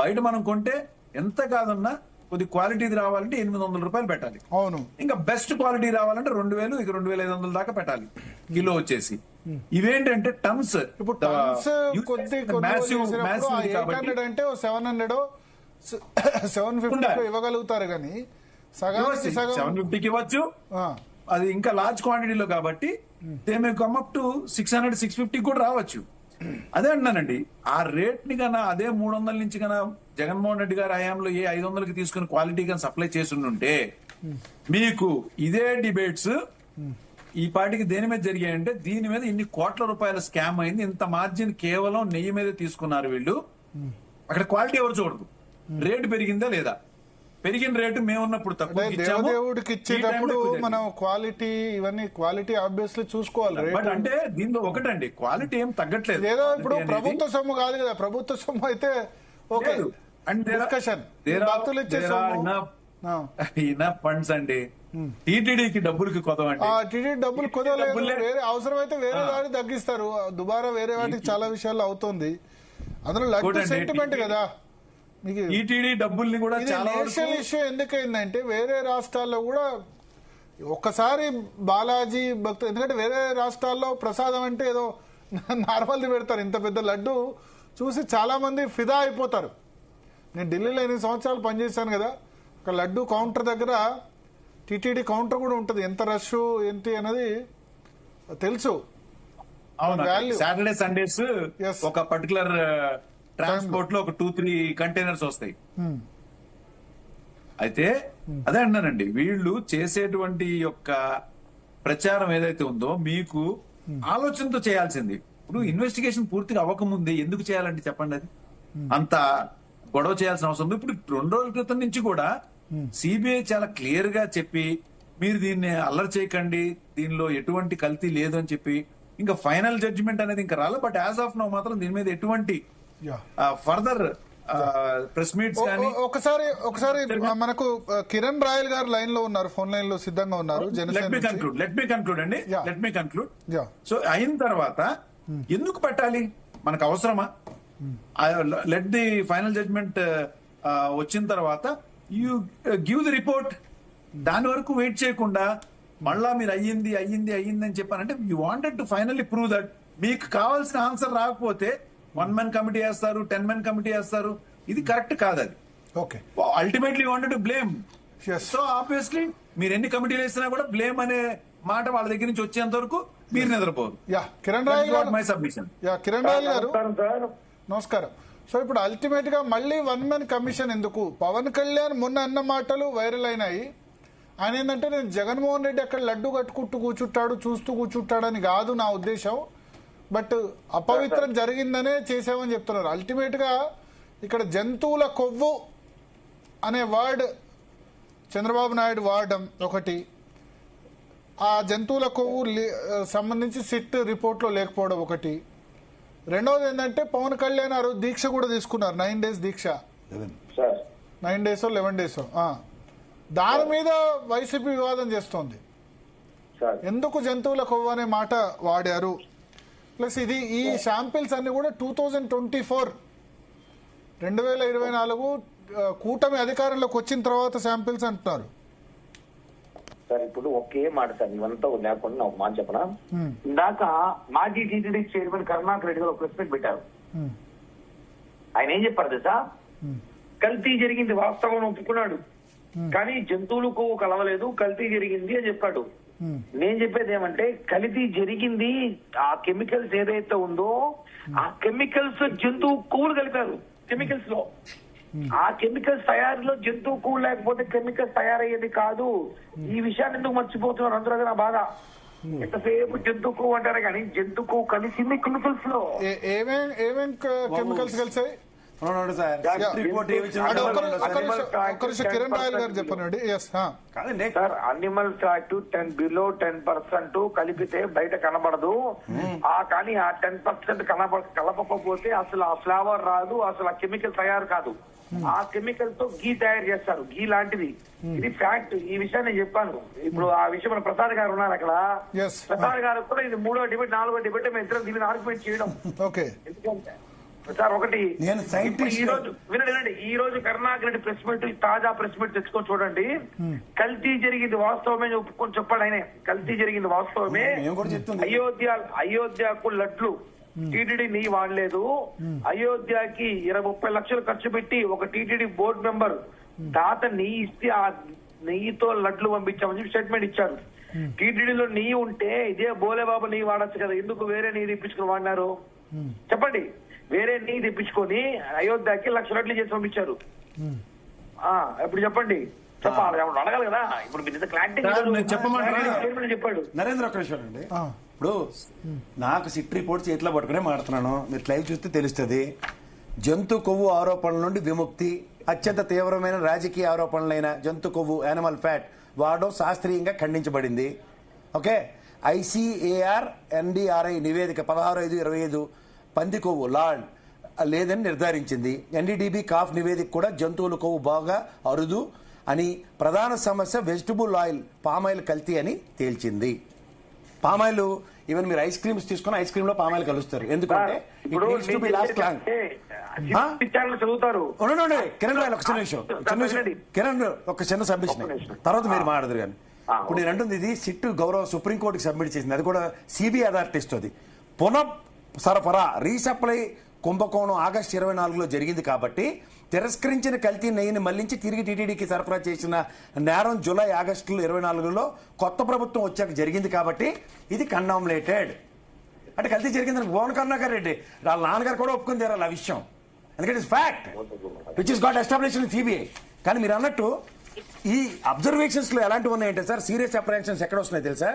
బయట మనం కొంటే ఎంత కాదన్నా కొద్ది క్వాలిటీది రావాలంటే 800 రూపాయలు పెట్టాలి. అవును. ఇంకా బెస్ట్ క్వాలిటీ రావాలంటే 2000, ఇక 2500 దాకా పెట్టాలి కిలో వచ్చేసి. ఇవేంటంటే టన్స్. ఇప్పుడు అంటే 700-750 ఇవ్వగలుగుతారు కానీ 750కి ఇవ్వచ్చు. అది ఇంకా లార్జ్ క్వాంటిటీలో కాబట్టి they may come up to 600-650 కూడా రావచ్చు. అదే అంటున్నానండి, ఆ రేట్ ని కన్నా అదే 300 నుంచి కన్నా జగన్మోహన్ రెడ్డి గారి హయాంలో ఏ 500కి తీసుకుని క్వాలిటీ కానీ సప్లై చేస్తుంటే మీకు ఇదే డిబేట్స్ ఈ పార్టీకి దేని మీద జరిగాయంటే దీని మీద ఇన్ని కోట్ల రూపాయల స్కామ్ అయింది, ఇంత మార్జిన్ కేవలం నెయ్యి మీద తీసుకున్నారు వీళ్ళు. అక్కడ క్వాలిటీ ఎవరు చూడరు, రేటు పెరిగిందా లేదా. పెరిగిన రేటు మేమున్నప్పుడు తక్కువ అంటే దేవదేవుడికి ఇచ్చేటప్పుడు మనం క్వాలిటీ ఇవన్నీ క్వాలిటీ ఆబ్వియస్లీ చూసుకోవాలి. బట్ అంటే దీంట్లో ఒకటండి, క్వాలిటీ ఏం తగ్గట్లేదు. ఏదో ఇప్పుడు ప్రభుత్వ సొమ్ము కాదు కదా, ప్రభుత్వ సొమ్ము అయితే ఓకే డిస్కషన్, భక్తులు ఇచ్చే ఫండ్స్ అండి. టీటీడీకి డబ్బులకి కొదవండి, టీటీడీ డబ్బులు కుదరలేదు. వేరే అవసరమైతే వేరే వాటికి తగ్గిస్తారు, దుబారా వేరే వాటికి చాలా విషయాల్లో అవుతుంది. అందులో లడ్డు సెంటిమెంట్ కదా మీకు. టీటీడీ డబ్బుల్ని కూడా నేషనల్ ఇష్యూ ఎందుకైందంటే వేరే రాష్ట్రాల్లో కూడా ఒక్కసారి బాలాజీ భక్తులు, ఎందుకంటే వేరే రాష్ట్రాల్లో ప్రసాదం అంటే ఏదో నార్మల్ది పెడతారు, ఇంత పెద్ద లడ్డు చూసి చాలా మంది ఫిదా అయిపోతారు. నేను ఢిల్లీలో 8 సంవత్సరాలు పనిచేశాను కదా, ఒక లడ్డు కౌంటర్ దగ్గర టీటీడీ కౌంటర్ కూడా ఉంటుంది, ఎంత రష్ ఏంటి అనేది తెలుసు. సాటర్డే సండేస్ ఒక పర్టికులర్ ట్రాన్స్పోర్ట్ లో ఒక 2-3 కంటైనర్స్ వస్తాయి. అయితే అదే అన్నానండి, వీళ్ళు చేసేటువంటి యొక్క ప్రచారం ఏదైతే ఉందో మీకు ఆలోచనతో చేయాల్సింది. ఇప్పుడు ఇన్వెస్టిగేషన్ పూర్తిగా అవ్వకముందే ఎందుకు చేయాలంటే చెప్పండి, అది అంత గొడవ చేయాల్సిన అవసరం ఉంది. ఇప్పుడు 2 రోజుల క్రితం నుంచి కూడా సిబిఐ చాలా క్లియర్ గా చెప్పి మీరు దీన్ని అల్లరి చేయకండి, దీనిలో ఎటువంటి కల్తీ లేదు అని చెప్పి ఇంకా ఫైనల్ జడ్జిమెంట్ అనేది ఇంకా రాలేదు. బట్ యాజ్ ఆఫ్ నౌ మాత్రం దీని మీద ఎటువంటి ఫర్దర్ ప్రెస్ మీట్స్ కానీ. ఒకసారి మనకు కిరణ్ రాయల్ గారు లైన్ లో ఉన్నారు, ఫోన్ లైన్ లో సిద్ధంగా ఉన్నారు. లెట్ మీ కన్క్లూడ్ అండి, లెట్ మీ కన్క్లూడ్. సో అయిన తర్వాత ఎందుకు పెట్టాలి, మనకు అవసరమా? లెట్ ది ఫైనల్ జడ్జ్మెంట్ వచ్చిన తర్వాత యూ గివ్ ది రిపోర్ట్. దాని వరకు వెయిట్ చేయకుండా మళ్ళా మీరు అయ్యింది అని చెప్పానంటే you wanted to finally prove that. మీకు కావాల్సిన ఆన్సర్ రాకపోతే 1 man కమిటీ వేస్తారు, 10 man కమిటీ వేస్తారు, ఇది కరెక్ట్ కాదు. అది ultimately wanted to blame. So obviously మీరు ఎన్ని కమిటీలు వేసినా కూడా బ్లేమ్ అనే మాట వాళ్ళ దగ్గర నుంచి వచ్చేంత వరకు మీరు నిద్రపోరు. కిరణ్ రాయల్ గారు, మై సబ్మిషన్. కిరణ్ రాయల్ గారు నమస్కారం. సో ఇప్పుడు అల్టిమేట్ గా మళ్ళీ 1 man కమిషన్ ఎందుకు? పవన్ కళ్యాణ్ మొన్న అన్న మాటలు వైరల్ అయినాయి. ఆయన ఏంటంటే నేను జగన్మోహన్ రెడ్డి అక్కడ లడ్డు కట్టుకుంటూ కూర్చుంటాడు, చూస్తూ కూర్చుంటాడని కాదు నా ఉద్దేశం, బట్ అపవిత్రం జరిగిందనే చేసామని చెప్తున్నారు. అల్టిమేట్ గా ఇక్కడ జంతువుల కొవ్వు అనే వర్డ్ చంద్రబాబు నాయుడు వాడడం ఒకటి, ఆ జంతువుల కొవ్వు సంబంధించి సిట్ రిపోర్ట్ లో లేకపోవడం ఒకటి, రెండవది ఏంటంటే పవన్ కళ్యాణ్ గారు దీక్ష కూడా తీసుకున్నారు, 9 days దీక్ష, 9 days 11 days. దాని మీద వైసీపీ వివాదం చేస్తోంది. ఎందుకు జంతువుల కొవ్వు అనే మాట వాడారు? ప్లస్ ఇది ఈ శాంపిల్స్ అన్ని కూడా 2024 కూటమి అధికారంలోకి వచ్చిన తర్వాత శాంపిల్స్ అంటున్నారు. సార్ ఇప్పుడు ఒకే మాట సార్, ఇవంతా లేకుండా ఒక మాట చెప్పనా. ఇందాక మాజీ టీటీడీ చైర్మన్ కరుణాకర్ రెడ్డి గారు ఒక ప్రెస్ మీట్ పెట్టారు. ఆయన ఏం చెప్పారు తెలుసా? కల్తీ జరిగింది వాస్తవం ఒప్పుకున్నాడు, కానీ జంతువులు కొవ్వు కలవలేదు, కల్తీ జరిగింది అని చెప్పాడు. నేను చెప్పేది ఏమంటే కల్తీ జరిగింది, ఆ కెమికల్స్ ఏదైతే ఉందో ఆ కెమికల్స్ జంతువు కొవ్వులు కలిపారు కెమికల్స్ లో. ఆ కెమికల్స్ తయారీలో జంతువు కొవ్వు లేకపోతే కెమికల్స్ తయారయ్యేది కాదు. ఈ విషయాన్ని ఎందుకు మర్చిపోతున్నారు అందరూ? అది నా బాధ. ఎంతసేపు జంతువు కొవ్వు అంటారు కానీ జంతువు కొవ్వు కలిసింది కెమికల్స్ లో. ఏమేం కెమికల్స్ కలిసాయి? కిరణ్ రాయల్ గారు చెప్పండి. సార్ అనిమల్ ఫ్యాట్ 10% కలిపితే బయట కనబడదు, కానీ ఆ 10% కలపకపోతే అసలు ఆ ఫ్లేవర్ రాదు, అసలు ఆ కెమికల్ తయారు కాదు. ఆ కెమికల్ తో గీ తయారు చేస్తారు, గీ లాంటిది. ఇది ఫ్యాక్ట్. ఈ విషయాన్ని నేను చెప్పాను. ఇప్పుడు ఆ విషయం మన ప్రసాద్ గారు ఉన్నారు అక్కడ, ప్రసాద్ గారు కూడా ఇది 3వ డిబేట్ 4వ డిబేట్ మేము ఇద్దరం దీనిని ఆర్గ్యుమెంట్ చేయడం. ఎందుకంటే సార్ ఒకటి వినండి, ఈ రోజు కరుణాకర్ రెడ్డి ప్రెస్ మీట్, తాజా ప్రెస్ మీట్ తెచ్చుకొని చూడండి. కల్తీ జరిగింది వాస్తవమే ఒప్పుకొని చెప్పాడు ఆయన. కల్తీ జరిగింది వాస్తవమే. అయోధ్యకు లడ్లు టీటీడీ నెయ్యి వాడలేదు. అయోధ్యకి 20-30 లక్షలు ఖర్చు పెట్టి ఒక టీటీడీ బోర్డు మెంబర్ దాత నెయ్యి ఇస్తే ఆ నెయ్యితో లడ్లు పంపించామని చెప్పి స్టేట్మెంట్ ఇచ్చారు. టీటీడీలో నెయ్యి ఉంటే ఇదే బోలేబాబు నెయ్యి వాడచ్చు కదా, ఎందుకు వేరే నెయ్యి తెప్పించుకుని వాడినారు చెప్పండి? వేరే నెయ్యి తెప్పించుకొని అయోధ్యకి 1 లక్ష లడ్లు చేసి పంపించారు. ఇప్పుడు చెప్పండి, చెప్పాలి అడగాలి కదా. ఇప్పుడు మీరు క్లారిటీ చెప్పాడు నరేంద్ర. ఒక విషయం అండి, ఇప్పుడు నాకు సిట్ రిపోర్ట్ చేతిలో పట్టుకునే మాడుతున్నాను, మీరు లైవ్ చూస్తే తెలుస్తుంది. జంతు కొవ్వు ఆరోపణల నుండి విముక్తి అత్యంత తీవ్రమైన రాజకీయ ఆరోపణలైన జంతు కొవ్వు యానిమల్ ఫ్యాట్ వాడడం శాస్త్రీయంగా ఖండించబడింది. ఓకే, ICAR NDRI నివేదిక 16/5/25 పంది కొవ్వు లార్డ్ లేదని నిర్ధారించింది. NDDB కాఫ్ నివేదిక కూడా జంతువుల కొవ్వు బాగా అరుదు అని, ప్రధాన సమస్య వెజిటబుల్ ఆయిల్ పామాయిల్ కల్తీ అని తేల్చింది. పామాయిల్ ఈవెన్ మీరు ఐస్ క్రీమ్స్ తీసుకుని ఐస్ క్రీమ్ లో పామాయిల్ కలుస్తారు, ఎందుకంటే ఇప్పుడు చదువుతారు. కిరణ్ రాయల్ ఒక చిన్న విషయం, కిరణ్ ఒక చిన్న సబ్మిషన్ తర్వాత మీరు మాట్లాడదు కానీ ఇప్పుడు నేను అంటుంది ఇది సిట్ గౌరవ సుప్రీంకోర్టుకి సబ్మిట్ చేసింది, అది కూడా CBI అథారిటీ ఇస్తుంది. పునః సరఫరా రీసప్లై కుంభకోణం ఆగస్టు 24లో జరిగింది కాబట్టి తిరస్కరించిన కల్తీ నెయ్యిని మళ్లించి తిరిగి టీటీడీకి సరఫరా చేసిన నేరం జూలై ఆగస్టు 24లో కొత్త ప్రభుత్వం వచ్చాక జరిగింది కాబట్టి ఇది కండామ్లేటెడ్. అంటే కల్తీ జరిగిందని భువన్ కరుణాకర్ రెడ్డి వాళ్ళ నాన్నగారు కూడా ఒప్పుకుని తీరాలి ఆ విషయం, ఎందుకంటే it's fact which is got established in CBI. కానీ మీరు అన్నట్టు ఈ అబ్జర్వేషన్స్ లో ఎలాంటివి ఉన్నాయంటే సార్, సీరియస్ అప్రహెన్షన్స్ ఎక్కడ వస్తున్నాయి తెలుసా?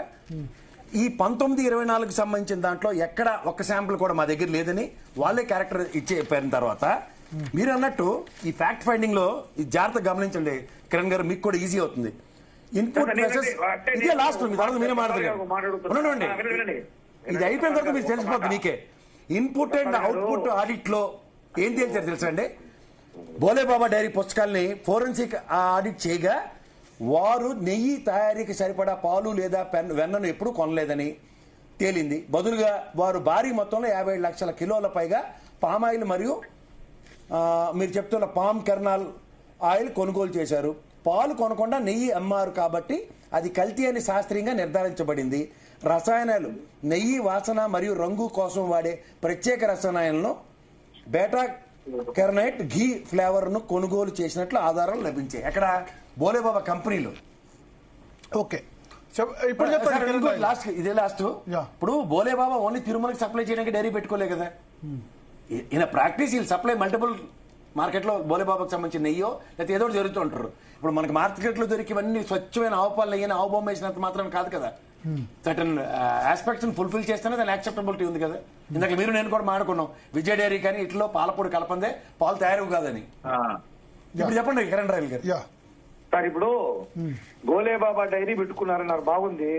ఈ 1924కి సంబంధించిన దాంట్లో ఎక్కడ ఒక్క శాంపుల్ కూడా మా దగ్గర లేదని వాళ్ళే క్యారెక్టర్ ఇచ్చి చెప్పిన తర్వాత మీరు అన్నట్టు ఈ ఫ్యాక్ట్ ఫైండింగ్ లో ఈ జాగ్రత్త గమనించండి కిరణ్ గారు, మీకు కూడా ఈజీ అవుతుంది. ఇన్పుట్ ఇదే లాస్ట్ మీ తర్వాత మీరే మాట్లాడుతున్నారు, ఇది అయిపోయిన తర్వాత మీరు తెలిసిపోతుంది మీకే. ఇన్పుట్ అండ్ అవుట్పుట్ ఆడిట్ లో ఏం తేల్చారు తెలుసా అండి? బోలేబాబా డైరీ పుస్తకాల్ని ఫోరెన్సిక్ ఆడిట్ చేయగా వారు నెయ్యి తయారీకి సరిపడా పాలు లేదా వెన్నను ఎప్పుడూ కొనలేదని తేలింది. బదులుగా వారు భారీ మొత్తంలో 57 లక్షల కిలోల పైగా పామాయిల్ మరియు మీరు చెప్తున్న పామ్ కెర్నాల్ ఆయిల్ కొనుగోలు చేశారు. పాలు కొనకుండా నెయ్యి అమ్మారు కాబట్టి అది కల్తీ అని శాస్త్రీయంగా నిర్ధారించబడింది. రసాయనాలు నెయ్యి వాసన మరియు రంగు కోసం వాడే ప్రత్యేక రసాయనాలను బేటా కెర్నైట్ ఘీ ఫ్లేవర్ ను కొనుగోలు చేసినట్లు ఆధారాలు లభించాయి. ఎక్కడ? బోలేబాబా కంపెనీలో. ఓకే, ఇప్పుడు చెప్పండి లాస్ట్, ఇదే లాస్ట్. ఇప్పుడు బోలేబాబా ఓన్లీ తిరుమలకి సప్లై చేయడానికి డైరీ పెట్టుకోలే కదా, ఇన్ ప్రాక్టీస్ వీళ్ళు సప్లై మల్టిపుల్ మార్కెట్ లో బోలేబాబాకి సంబంధించిన నెయ్యో లేకపోతే ఏదో జరుగుతూ ఉంటారు. ఇప్పుడు మనకి మార్కెట్ లో దొరికివన్నీ స్వచ్ఛమైన ఆవు పాలు నెయ్యి ఆవు బొమ్మ వేసినంత మాత్రం కాదు కదా, సర్టన్ ఆస్పెక్ట్స్ ఫుల్ఫిల్ చేస్తేనే దాని యాక్సెప్టబిలిటీ ఉంది కదా. ఇందాక మీరు నేను కూడా మాట్లాడుకున్నాం విజయ డైరీ కానీ ఇట్లో పాలపొడి కలపందే పాలు తయారు కాదని. ఇప్పుడు చెప్పండి కిరణ్ రాయల్ గారు. సార్ ఇప్పుడు గోలేబాబా డైరీ పెట్టుకున్నారన్నారు, బాగుంది.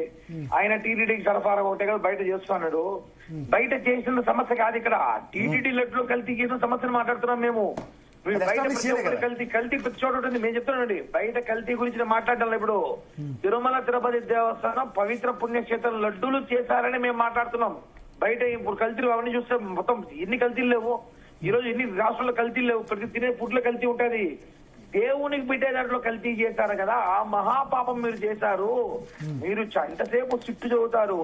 ఆయన టీటీడీకి సరఫరా ఒకటే కదా బయట చేస్తున్నాడు. బయట చేసిన సమస్య కాదు ఇక్కడ, టీటీడీ లడ్లో కల్తీ చేసిన సమస్యను మాట్లాడుతున్నాం మేము. బయట కల్తీ ప్రతి చోట ఉంటుంది. మేము చెప్తున్నాండి, బయట కల్తీ గురించి మాట్లాడడం. ఇప్పుడు తిరుమల తిరుపతి దేవస్థానం పవిత్ర పుణ్యక్షేత్రం లడ్డూలు చేశారని మేము మాట్లాడుతున్నాం. బయట ఇప్పుడు కల్తీలు అవన్నీ చూస్తే మొత్తం ఎన్ని కల్తీలు లేవు ఈ రోజు, ఎన్ని రాష్ట్రాల్లో కల్తీలు లేవు. ప్రతి తినే ఫుడ్ లో కల్తీ ఉంటది. దేవునికి పెట్టే దాంట్లో కల్తీ చేశారు కదా, ఆ మహాపాపం మీరు చేశారు. మీరు ఎంతసేపు చుట్టూ చదువుతారు.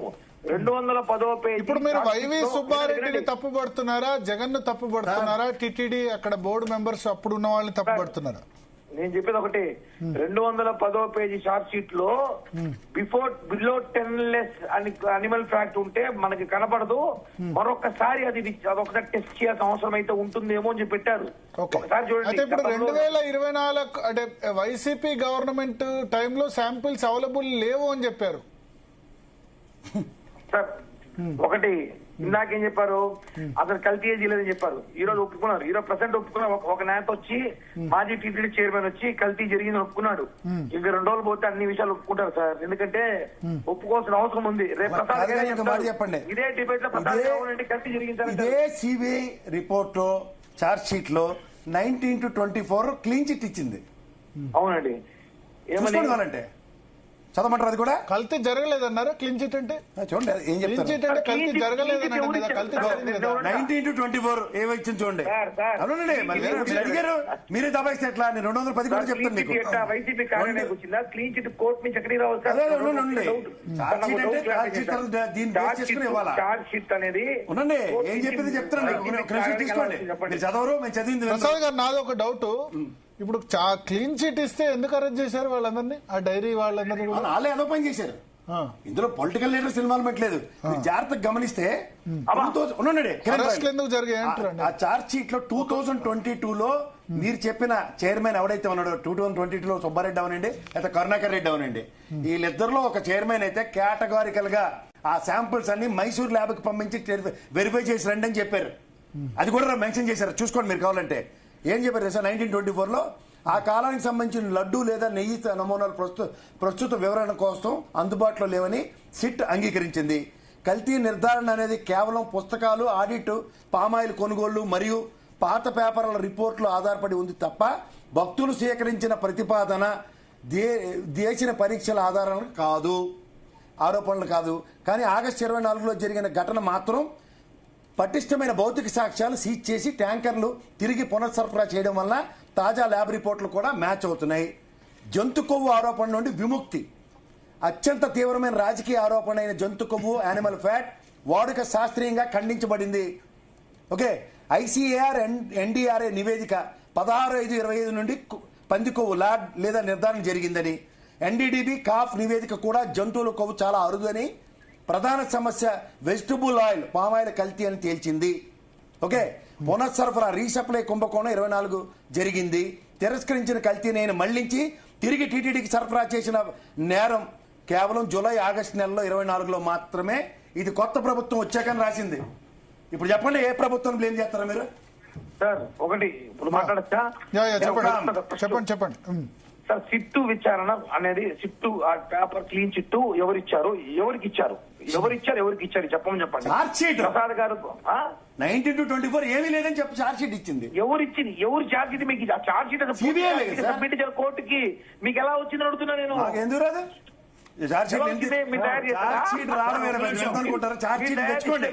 210వ పేజీ. ఇప్పుడు మీరు వైవి సుబ్బారెడ్డిని తప్పు పడుతున్నారా, జగన్ ను తప్పు పడుతున్నారా, టిటిడి అక్కడ బోర్డు మెంబర్స్ అప్పుడు ఉన్న వాళ్ళని తప్పు పడుతున్నారా? నేను చెప్పేది ఒకటి, 210వ పేజీ షార్ట్ షీట్ లో బిలో 10 లెస్ అని అనిమల్ ఫ్యాక్ట్ ఉంటే మనకి కనపడదు. మరొకసారి అదొకసారి టెస్ట్ చేయాల్సిన అవసరం అయితే ఉంటుందేమో అని చెప్పి పెట్టారు. ఒకసారి చూడండి. అయితే ఇప్పుడు 2024 అంటే వైసీపీ గవర్నమెంట్ టైంలో శాంపిల్స్ అవైలబుల్ లేవు అని చెప్పారు. ఒకటి ఇందాకేం చెప్పారు, అసలు కల్తీ చేయలేదని చెప్పారు. ఈ రోజు ఒప్పుకున్నారు. ఈరోజు ప్రెసెంట్ ఒప్పుకున్నారు. ఒక నేత వచ్చి మాజీ టీటీడీ చైర్మన్ వచ్చి కల్తీ జరిగిందని ఒప్పుకున్నాడు. ఇంకా 2 రోజులు పోతే అన్ని విషయాలు ఒప్పుకుంటారు సార్, ఎందుకంటే ఒప్పుకోవాల్సిన అవసరం ఉంది. రేపు చెప్పండి, ఇదే డిబేట్ లో కల్తీ జరిగింది. ఇదే సిబిఐ రిపోర్ట్ లో చార్జ్ షీట్ లో 19-24 క్లీన్ చిట్ ఇచ్చింది. అవునండి, ఏమని చదవమంటారు? అది కూడా కల్తీ జరగలేదన్నారు. క్లీన్ చిట్ అంటే చూడండి ఏం చెప్తారు. కల్తీ జరగలేదని 19-24 ఏమో ఇచ్చింది చూడండి. అవునండి, మీరు అడిగారు, మీరే దబాయిస్తే ఎట్లా? నేను 210 కూడా చెప్తాను మీకు. వైసీపీ కార్యాలయం వచ్చిందా క్లీన్ చిట్ కోర్టు నుంచి ఎక్కడికి రావాలి? చార్జ్ షీట్ అనేది ఉండండి, ఏం చెప్పింది చెప్తాను. తీసుకోండి, మీరు చదవరు, మేము చదివింది. ప్రసాద్ గారు, నాది ఒక డౌట్. ఇప్పుడు క్లీన్ చిట్ ఇస్తే ఎందుకు అరెస్ట్ చేశారు వాళ్ళందరినీ, ఆ డైరీ వాళ్ళందరినీ? వాళ్ళే ఏదో పని చేశారు, ఇందులో పొలిటికల్ లీడర్స్ ఇన్వాల్వ్మెంట్ లేదు. జాగ్రత్తగా గమనిస్తే ఎందుకు జరిగాయి ఆ చార్జ్ షీట్ లో 2022లో మీరు చెప్పిన చైర్మన్ ఎవడైతే ఉన్నాడో 2022లో సుబ్బారెడ్డి అవనండి లేదా కరుణాకర్ రెడ్డి అవనండి, వీళ్ళిద్దరిలో ఒక చైర్మన్ అయితే కేటగారికల్ గా ఆ శాంపుల్స్ అన్ని మైసూర్ ల్యాబ్ కి పంపించి వెరిఫై చేసి రండి అని చెప్పారు. అది కూడా మెన్షన్ చేశారు, చూసుకోండి మీరు కావాలంటే. ఏం చెప్పారు సార్ 1924లో ఆ కాలానికి సంబంధించిన లడ్డు లేదా నెయ్యి నమూనాలు ప్రస్తుత వివరణ కోసం అందుబాటులో లేవని సిట్ అంగీకరించింది. కల్తీ నిర్ధారణ అనేది కేవలం పుస్తకాలు, ఆడిట్, పామాయిల్ కొనుగోళ్లు మరియు పాత పేపర్ల రిపోర్టులు ఆధారపడి ఉంది తప్ప భక్తులు సేకరించిన ప్రతిపాదన దేశీయ పరీక్షల ఆధారాలు కాదు, ఆరోపణలు కాదు. కానీ ఆగస్టు 24లో జరిగిన ఘటన మాత్రం పటిష్టమైన భౌతిక సాక్ష్యాలు సీజ్ చేసి ట్యాంకర్లు తిరిగి పునఃసరఫరా చేయడం వల్ల తాజా ల్యాబ్ రిపోర్టులు కూడా మ్యాచ్ అవుతున్నాయి. జంతు కొవ్వు ఆరోపణ నుండి విముక్తి. అత్యంత తీవ్రమైన రాజకీయ ఆరోపణ అయిన జంతు కొవ్వు, యానిమల్ ఫ్యాట్ వాడుక శాస్త్రీయంగా ఖండించబడింది. ఓకే, ఐసీఏఆర్ ఎన్డీఆర్ఏ నివేదిక 16/5/25 నుండి పంది కొవ్వు ల్యాబ్ లేదా నిర్ధారణ జరిగిందని, ఎన్డీడీబీ కాఫ్ నివేదిక కూడా జంతువుల కొవ్వు చాలా అరుదని, ప్రధాన సమస్య వెజిటబుల్ ఆయిల్, పామాయిల్ కల్తీ అని తేల్చింది. ఓకే, పునఃసరఫరా రీసప్లై కుంభకోణం 24 జరిగింది. తిరస్కరించిన కల్తీని మళ్లించి తిరిగి టీటీడీకి సరఫరా చేసిన నేరం కేవలం జూలై, ఆగస్టు నెలలో 24లో మాత్రమే. ఇది కొత్త ప్రభుత్వం వచ్చాకని రాసింది. ఇప్పుడు చెప్పండి, ఏ ప్రభుత్వం బ్లేమ్ చేస్తారా మీరు? సార్ ఒకటి ఇప్పుడు మాట్లాడచ్చా? చెప్పండి. సార్ సిట్టు విచారణ అనేది సిట్టు ఆ పేపర్ క్లీన్ చిట్టు ఎవరికి ఇచ్చారు చెప్పమని చెప్పండి. చార్జ్ షీట్ ప్రసాద్ గారు 19 to 24 ఏమీ లేదని చెప్పి చార్జ్ షీట్ ఇచ్చింది. ఎవరు చార్జ్ షీట్ మీకు చార్జ్ షీట్ CBI లేదు సార్. సబ్మిట్ చేయాలి కోర్టుకి. మీకు ఎలా వచ్చిందని అడుగుతున్నా నేను. ఎందుకు రాదు చార్జ్ షీట్? చార్జ్ షీట్ తెచ్చుకోండి.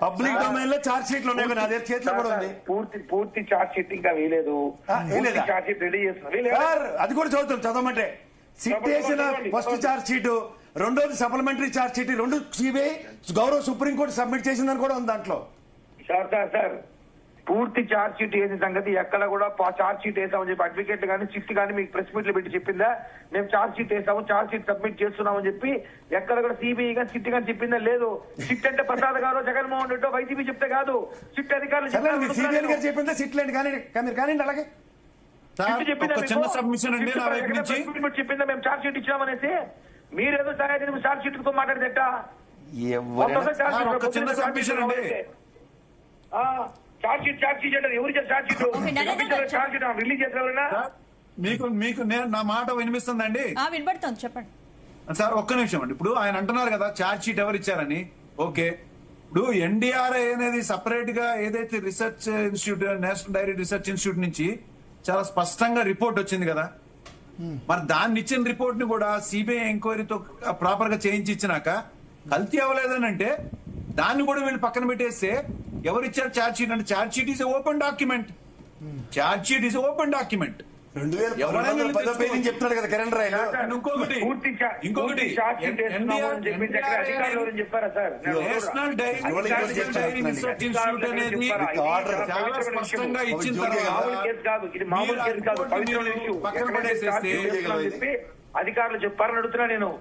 పబ్లిక్ డొమైన్ లో చార్జ్ షీట్లు ఉన్నాయి, నా దగ్గర చేతిలో కూడా ఉంది. పూర్తి చార్జ్ షీట్ ఇంకా వేయలేదు. చార్జ్ షీట్ రెడీ చేస్తున్నారు. అది కూడా చదవమంటే సిట్ వేసిన ఫస్ట్ చార్జ్ షీట్, రెండోది సప్లిమెంటరీ చార్జ్ షీట్, రెండు సిబిఐ గౌరవ సుప్రీంకోర్టు సబ్మిట్ చేసిందని కూడా ఉంది దాంట్లో. సార్ పూర్తి చార్జ్ షీట్ వేసిన సంగతి ఎక్కడ కూడా చార్జ్ షీట్ వేసామని చెప్పి అడ్వకేట్ కానీ సిట్ కానీ మీకు ప్రెస్ మీట్లు పెట్టి చెప్పిందా? మేము చార్జ్ షీట్ వేసాము, చార్జ్ షీట్ సబ్మిట్ చేస్తున్నామని చెప్పి ఎక్కడ కూడా సిబిఐ కానీ సిట్ కానీ చెప్పిందా? లేదు. సిట్ అంటే ప్రసాద్ గారు, జగన్మోహన్ రెడ్డి, వైసీపీ చెప్తే కాదు, సిట్ అధికారులు చెప్పిందా? సిట్ లేండి కానీ మీరు కానీ అలాగే చిన్న సబ్మిషన్ అండి నా వైపు నుంచి చెప్పిందా మేము చార్జ్ షీట్ ఇచ్చామనేసి? మీరేదో చార్జ్ షీట్ తో మాట్లాడితే చిన్న సబ్మిషన్ అండి. చార్జ్ షీట్ అంటే ఎవరు చార్జ్ షీట్ రిలీజ్ చేస్తారన్నా? మీకు నేను నా మాట వినిపిస్తుందండి? వినబడుతుంది, చెప్పండి సార్. ఒక్క నిమిషం అండి. ఇప్పుడు ఆయన అంటున్నారు కదా చార్జ్ షీట్ ఎవరు ఇచ్చారని. ఓకే, ఇప్పుడు ఎన్డీఆర్ఐ అనేది సపరేట్ గా ఏదైతే research institute, national dairy research institute నుంచి చాలా స్పష్టంగా రిపోర్ట్ వచ్చింది కదా. మరి దాన్ని ఇచ్చిన రిపోర్ట్ ని కూడా సిబిఐ ఎంక్వైరీతో ప్రాపర్ గా చేయించి ఇచ్చినాక కల్తీ అవ్వలేదని అంటే దాన్ని కూడా వీళ్ళు పక్కన పెట్టేస్తే ఎవరిచ్చారు ఛార్జ్ షీట్ అంటే charge sheet is open document. Charge sheet is open document. 2010 చెప్తున్నాడు కదా కిరణ్ రాయ్. ఇంకొకటి చెప్పారా sir? National dairy research institute అనేది చాలా స్పష్టంగా ఇచ్చిన పక్కన పడేసేస్తే అధికారులు చెప్పారని అడుగుతున్నా నేను.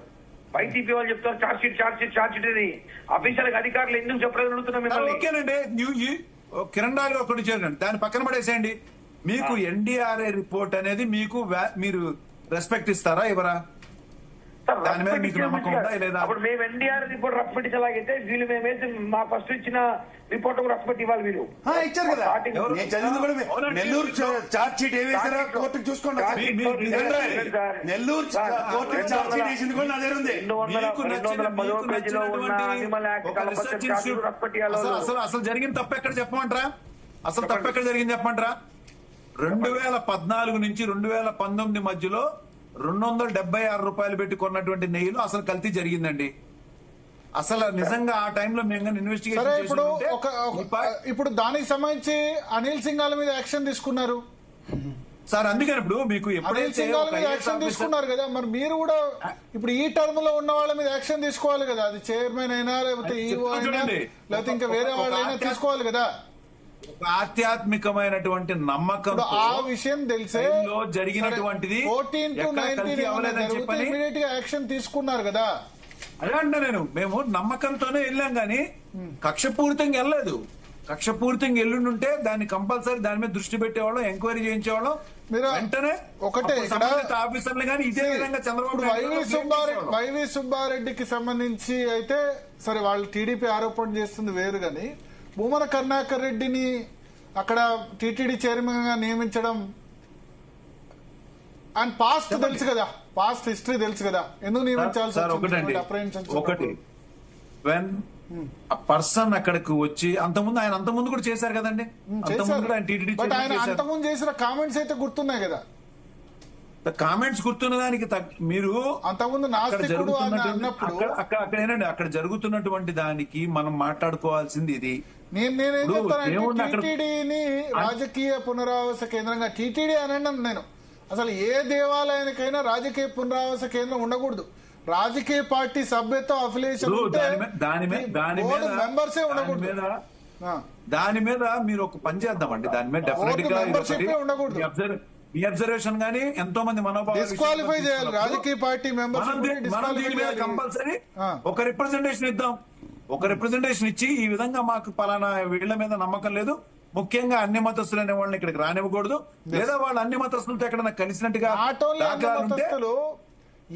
వైసీపీ వాళ్ళు చెప్తారు చార్జ్ షీట్ అని. అఫీషియల్ అధికారులు ఎందుకు చెప్పలేదు అడుగుతున్నా మిమ్మల్ని. ఓకేనండి, కిరణ్ రాయ్ గారు ఒకటి చేయండి, దాన్ని పక్కన పడేసేయండి. మీకు ఎన్డీఆర్ఐ రిపోర్ట్ అనేది మీరు రెస్పెక్ట్ ఇస్తారా ఇవ్వరా? దాని మీద మీకు నమ్మకం ఉందా లేదా? అప్పుడు మేము ఎన్డీఆర్ రిపోర్ట్ రెస్పెక్ట్ ఇచ్చేలాగైతే వీళ్ళు మేమైతే మా ఫస్ట్ ఇచ్చిన రిపోర్ట్ రెస్పెక్ట్ ఇవ్వాలి. వీళ్ళు ఇచ్చారు కదా, నేను చదివింది కూడా. నెల్లూరు చార్జ్ షీట్ ఏ వేసారో కోర్టుకు చూసుకోండి. నెల్లూరు కోర్టుకు చార్జ్ షీట్ వేసింది కూడా నా దగ్గర ఉంది. 210 పేజీలో ఉన్న అనిమల్ యాక్ట్ అసలు జరిగిన తప్పు ఎక్కడ చెప్పమంటారా? అసలు తప్పు ఎక్కడ జరిగింది చెప్పమంటారా? 2014 నుంచి 2019 మధ్యలో 276 రూపాయలు పెట్టి కొన్నటువంటి నెయ్యిలో అసలు కల్తీ జరిగిందండి. అసలు నిజంగా ఆ టైంలో మేము ఇన్వెస్టిగేషన్ ఇప్పుడు దానికి సంబంధించి అనిల్ సింఘాల్ మీద యాక్షన్ తీసుకున్నారు సార్. అందుకని ఇప్పుడు మీకు అనిల్ సింఘాల్ మీద యాక్షన్ తీసుకున్నారు కదా, మరి మీరు కూడా ఇప్పుడు ఈ టర్మ్ లో ఉన్న వాళ్ళ మీద యాక్షన్ తీసుకోవాలి కదా. అది చైర్మన్ అయినా లేకపోతే ఈఓ అయినా లేకపోతే ఇంకా వేరే వాళ్ళైనా తీసుకోవాలి కదా. ఆధ్యాత్మికమైనటువంటి నమ్మకం ఆ విషయం తెలిసే జరిగినటువంటిది 14 to 19 ఇమీడియట్ గా యాక్షన్ తీసుకున్నారు కదా. అదే అంటే మేము నమ్మకంతోనే వెళ్ళాం గానీ కక్షపూరితంగా వెళ్ళలేదు. కక్షపూరితంగా వెళ్ళుంటే దాన్ని కంపల్సరీ దాని మీద దృష్టి పెట్టేవాళ్ళం, ఎంక్వైరీ చేయించేవాళ్ళం వెంటనే. ఒకటే ఆఫీసర్లు కానీ ఇదే విధంగా చంద్రబాబు వైవి సుబ్బారెడ్డికి సంబంధించి అయితే సరే, వాళ్ళు టీడీపీ ఆరోపణ చేస్తుంది వేరు గాని భూమన కరుణాకర్ రెడ్డిని అక్కడ టీటీడీ చైర్మన్ గా నియమించడం అండ్ పాస్ట్ తెలుసు కదా, పాస్ట్ హిస్టరీ తెలుసు కదా, ఎందుకు నియమించాల్సి సార్ ఒకటండి, ఒకటి వెన్ ఆ పర్సన్ అక్కడికి వచ్చి అంతకుముందు కూడా చేశారు కదండి, అంతకుముందు కూడా ఆయన టీటీడీ బట్ ఆయన అంతకుముందు చేసిన కామెంట్స్ అయితే గుర్తున్నాయి కదా. కామెంట్స్ గుర్తున్న దానికి మీరు అంతకుముందు నాస్తికుడు అని అన్నప్పుడు అక్కడ జరుగుతున్నటువంటి దానికి మనం మాట్లాడుకోవాల్సింది ఇది. నేనేం చెప్తానంటే దేవుణ్ణి అక్కడ- టీటీడీని రాజకీయ పునరావాస కేంద్రంగా టీటీడీ అనండి నేను. అసలు ఏ దేవాలయానికైనా రాజకీయ పునరావాస కేంద్రం ఉండకూడదు. రాజకీయ పార్టీ సభ్యత్వం అఫిలియేషన్ మెంబర్సే ఉండకూడదు. దాని మీద మీరు ఒక పని చేద్దామండి, దాని మీద డెఫినెట్ గా ఉండకూడదు. మీ అబ్జర్వేషన్ గానీ ఎంతో మంది డిస్క్వాలిఫై చేయాలి రాజకీయ పార్టీ మెంబర్స్. మనం దీని మీద కంపల్సరీ ఒక రిప్రజెంటేషన్ ఇద్దాం. ఒక రిప్రజెంటేషన్ ఇచ్చి ఈ విధంగా మాకు పలానా వీళ్ల మీద నమ్మకం లేదు, ముఖ్యంగా అన్ని మతస్థులు అనే వాళ్ళని ఇక్కడికి రానివ్వకూడదు, లేదా వాళ్ళు అన్ని మతస్థులతో ఎక్కడైనా కలిసినట్టుగా మతస్థులు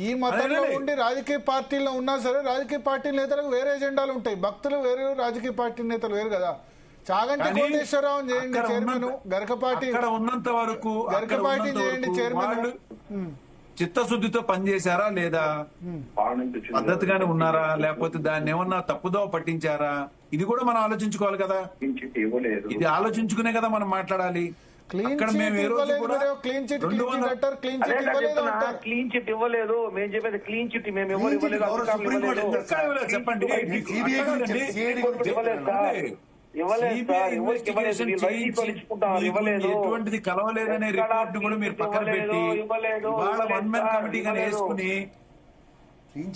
ఈ మతంలో ఉండి రాజకీయ పార్టీల్లో ఉన్నా సరే రాజకీయ పార్టీ నేతలకు వేరే ఎజెండాలు ఉంటాయి, భక్తులు వేరు, రాజకీయ పార్టీ నేతలు వేరు కదా. చాగంటి కోటేశ్వరరావు చేయండి చైర్మన్, గరకపాటి ఉన్నంత వరకు గరకపాటి చేయండి చైర్మన్. చిత్తశుద్ధితో పనిచేశారా లేదా, పద్ధతిగానే ఉన్నారా, లేకపోతే దాన్ని ఏమన్నా తప్పుదో పట్టించారా, ఇది కూడా మనం ఆలోచించుకోవాలి కదా. ఇది ఆలోచించుకునే కదా మనం మాట్లాడాలి. అక్కడ మేము ఏ రోజు కూడా క్లీన్ చిట్ ఇవ్వలేదు, మేము చెప్పేది క్లీన్ చిట్ మేము ఎవరు ఇవ్వలేదు. చెప్పండి. ఎటువంటిది కలవలేదనే రిపోర్ట్ కూడా మీరు పక్కన పెట్టి ఇవాళ 1 man కమిటీగా వేసుకుని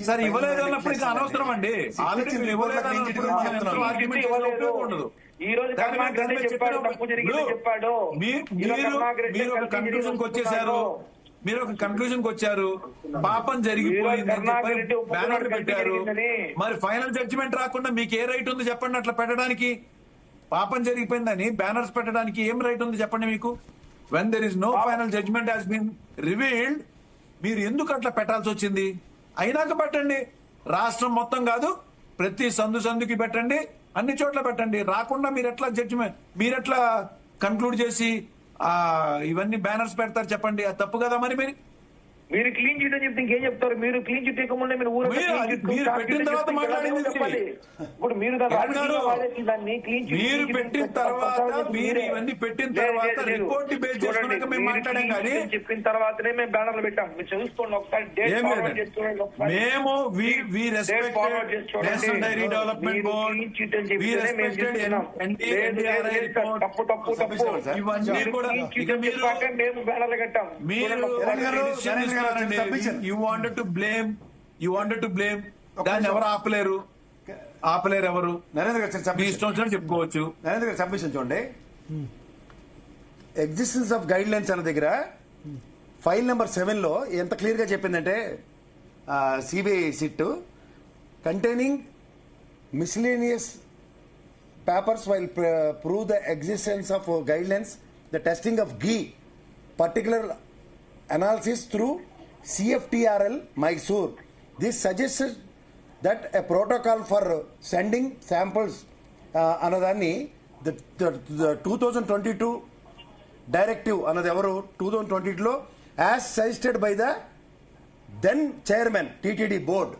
సార్ ఇవ్వలేదు అన్నప్పుడు ఇంకా అనవసరం అండి. ఆల్రెడీ మీరు ఇవ్వలేదు అన్నప్పుడు ఆర్గ్యుమెంట్ చేసే ఉపయోగం ఉండదు. మీరు ఒక కన్క్లూజన్ వచ్చేసారు, మీరు ఒక కన్క్లూజన్ వచ్చారు, పాపం జరిగిపోయింది అని చెప్పి బ్యానర్ పెట్టారు. మరి ఫైనల్ జడ్జిమెంట్ రాకుండా మీకు ఏ రైట్ ఉంది చెప్పండి అట్లా పెట్టడానికి? పాపం జరిగిపోయిందని బ్యానర్స్ పెట్టడానికి ఏం రైట్ ఉంది చెప్పండి మీకు? When there is no final judgement has been revealed, మీరు ఎందుకు అట్లా పెట్టాల్సి వచ్చింది? అయినాక పెట్టండి, రాష్ట్రం మొత్తం కాదు, ప్రతి సందుకి పెట్టండి, అన్ని చోట్ల పెట్టండి. రాకుండా మీరు ఎట్లా జడ్జిమెంట్, మీరు ఎట్లా కన్క్లూడ్ చేసి ఇవన్నీ బ్యానర్స్ పెడతారు చెప్పండి? అది తప్పు కదా. మరి మీరు క్లీన్ చిట్ అని చెప్తే ఇంకేం చెప్తారు? మీరు క్లీన్ చిట్ ఇవ్వకుండా మీరు మీరు పెట్టిన తర్వాత మాట్లాడింది ఇప్పుడు మీరు మీరు పెట్టిన తర్వాత మీరు ఇవన్నీ పెట్టిన తర్వాత రిపోర్ట్ బేస్ చేసుకున్నాక మేము మాట్లాడాం. కానీ చెప్పిన తర్వాతనే మేము బ్యానర్లు పెట్టాం. మీరు చూసుకోండి ఒకసారి, మేము we respected National Dairy Development Board, we respected NDRI report, ఇవన్నీ కూడా ఇక మేము బ్యానర్లు కట్టాం. మీరు You wanted to blame దాన్ని ఎవరు ఆపలేరు ఎవరు? నరేంద్ర గారు మీ ఇష్టం వచ్చినట్టు చెప్పుకోవచ్చు. నరేంద్ర గారు సబ్మిషన్ చూడండి. ఎగ్జిస్టెన్స్ ఆఫ్ గైడ్ లైన్స్ అన్న దగ్గర ఫైల్ నెంబర్ 7 లో ఎంత క్లియర్ గా చెప్పిందంటే CBI SIT containing miscellaneous papers while prove the existence of guide lines, the testing of ghee, particular analysis through CFTRL Mysore. This suggests that a protocol for sending samples anadani the 2022 directive another 2022 lo as suggested by the then chairman TTD board.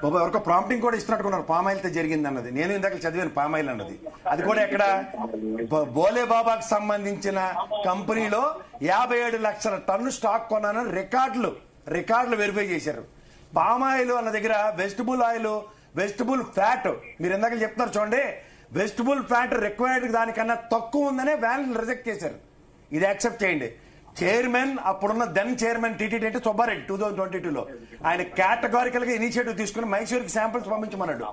బాబా ఎవరికో prompting కూడా ఇస్తున్నట్టుకున్నారు, palm oil తో జరిగింది అన్నది. నేను ఇందాక చదివాను palm oil అన్నది. అది కూడా ఎక్కడ బోలే బాబాకి సంబంధించిన కంపెనీలో 57 లక్షల టన్ను స్టాక్ కొన్నానని రికార్డులు వెరిఫై చేశారు. పామాయిల్ అన్న దగ్గర వెజిటబుల్ ఆయిల్, వెజిటబుల్ ఫ్యాట్, మీరు ఇందాక చెప్తున్నారు చూడండి, వెజిటబుల్ ఫ్యాట్ రిక్వైర్డ్ దానికన్నా తక్కువ ఉందనే వ్యాన్ రిజెక్ట్ చేశారు. ఇది యాక్సెప్ట్ చేయండి. చైర్మన్ అప్పుడున్న దెన్ చైర్మన్ టీటీడీ అంటే సుబ్బారెడ్డి 2022లో ఆయన కేటగారికల్ గా ఇనిషియేటివ్ తీసుకుని మైసూర్కి శాంపిల్స్ పంపించమన్నాడు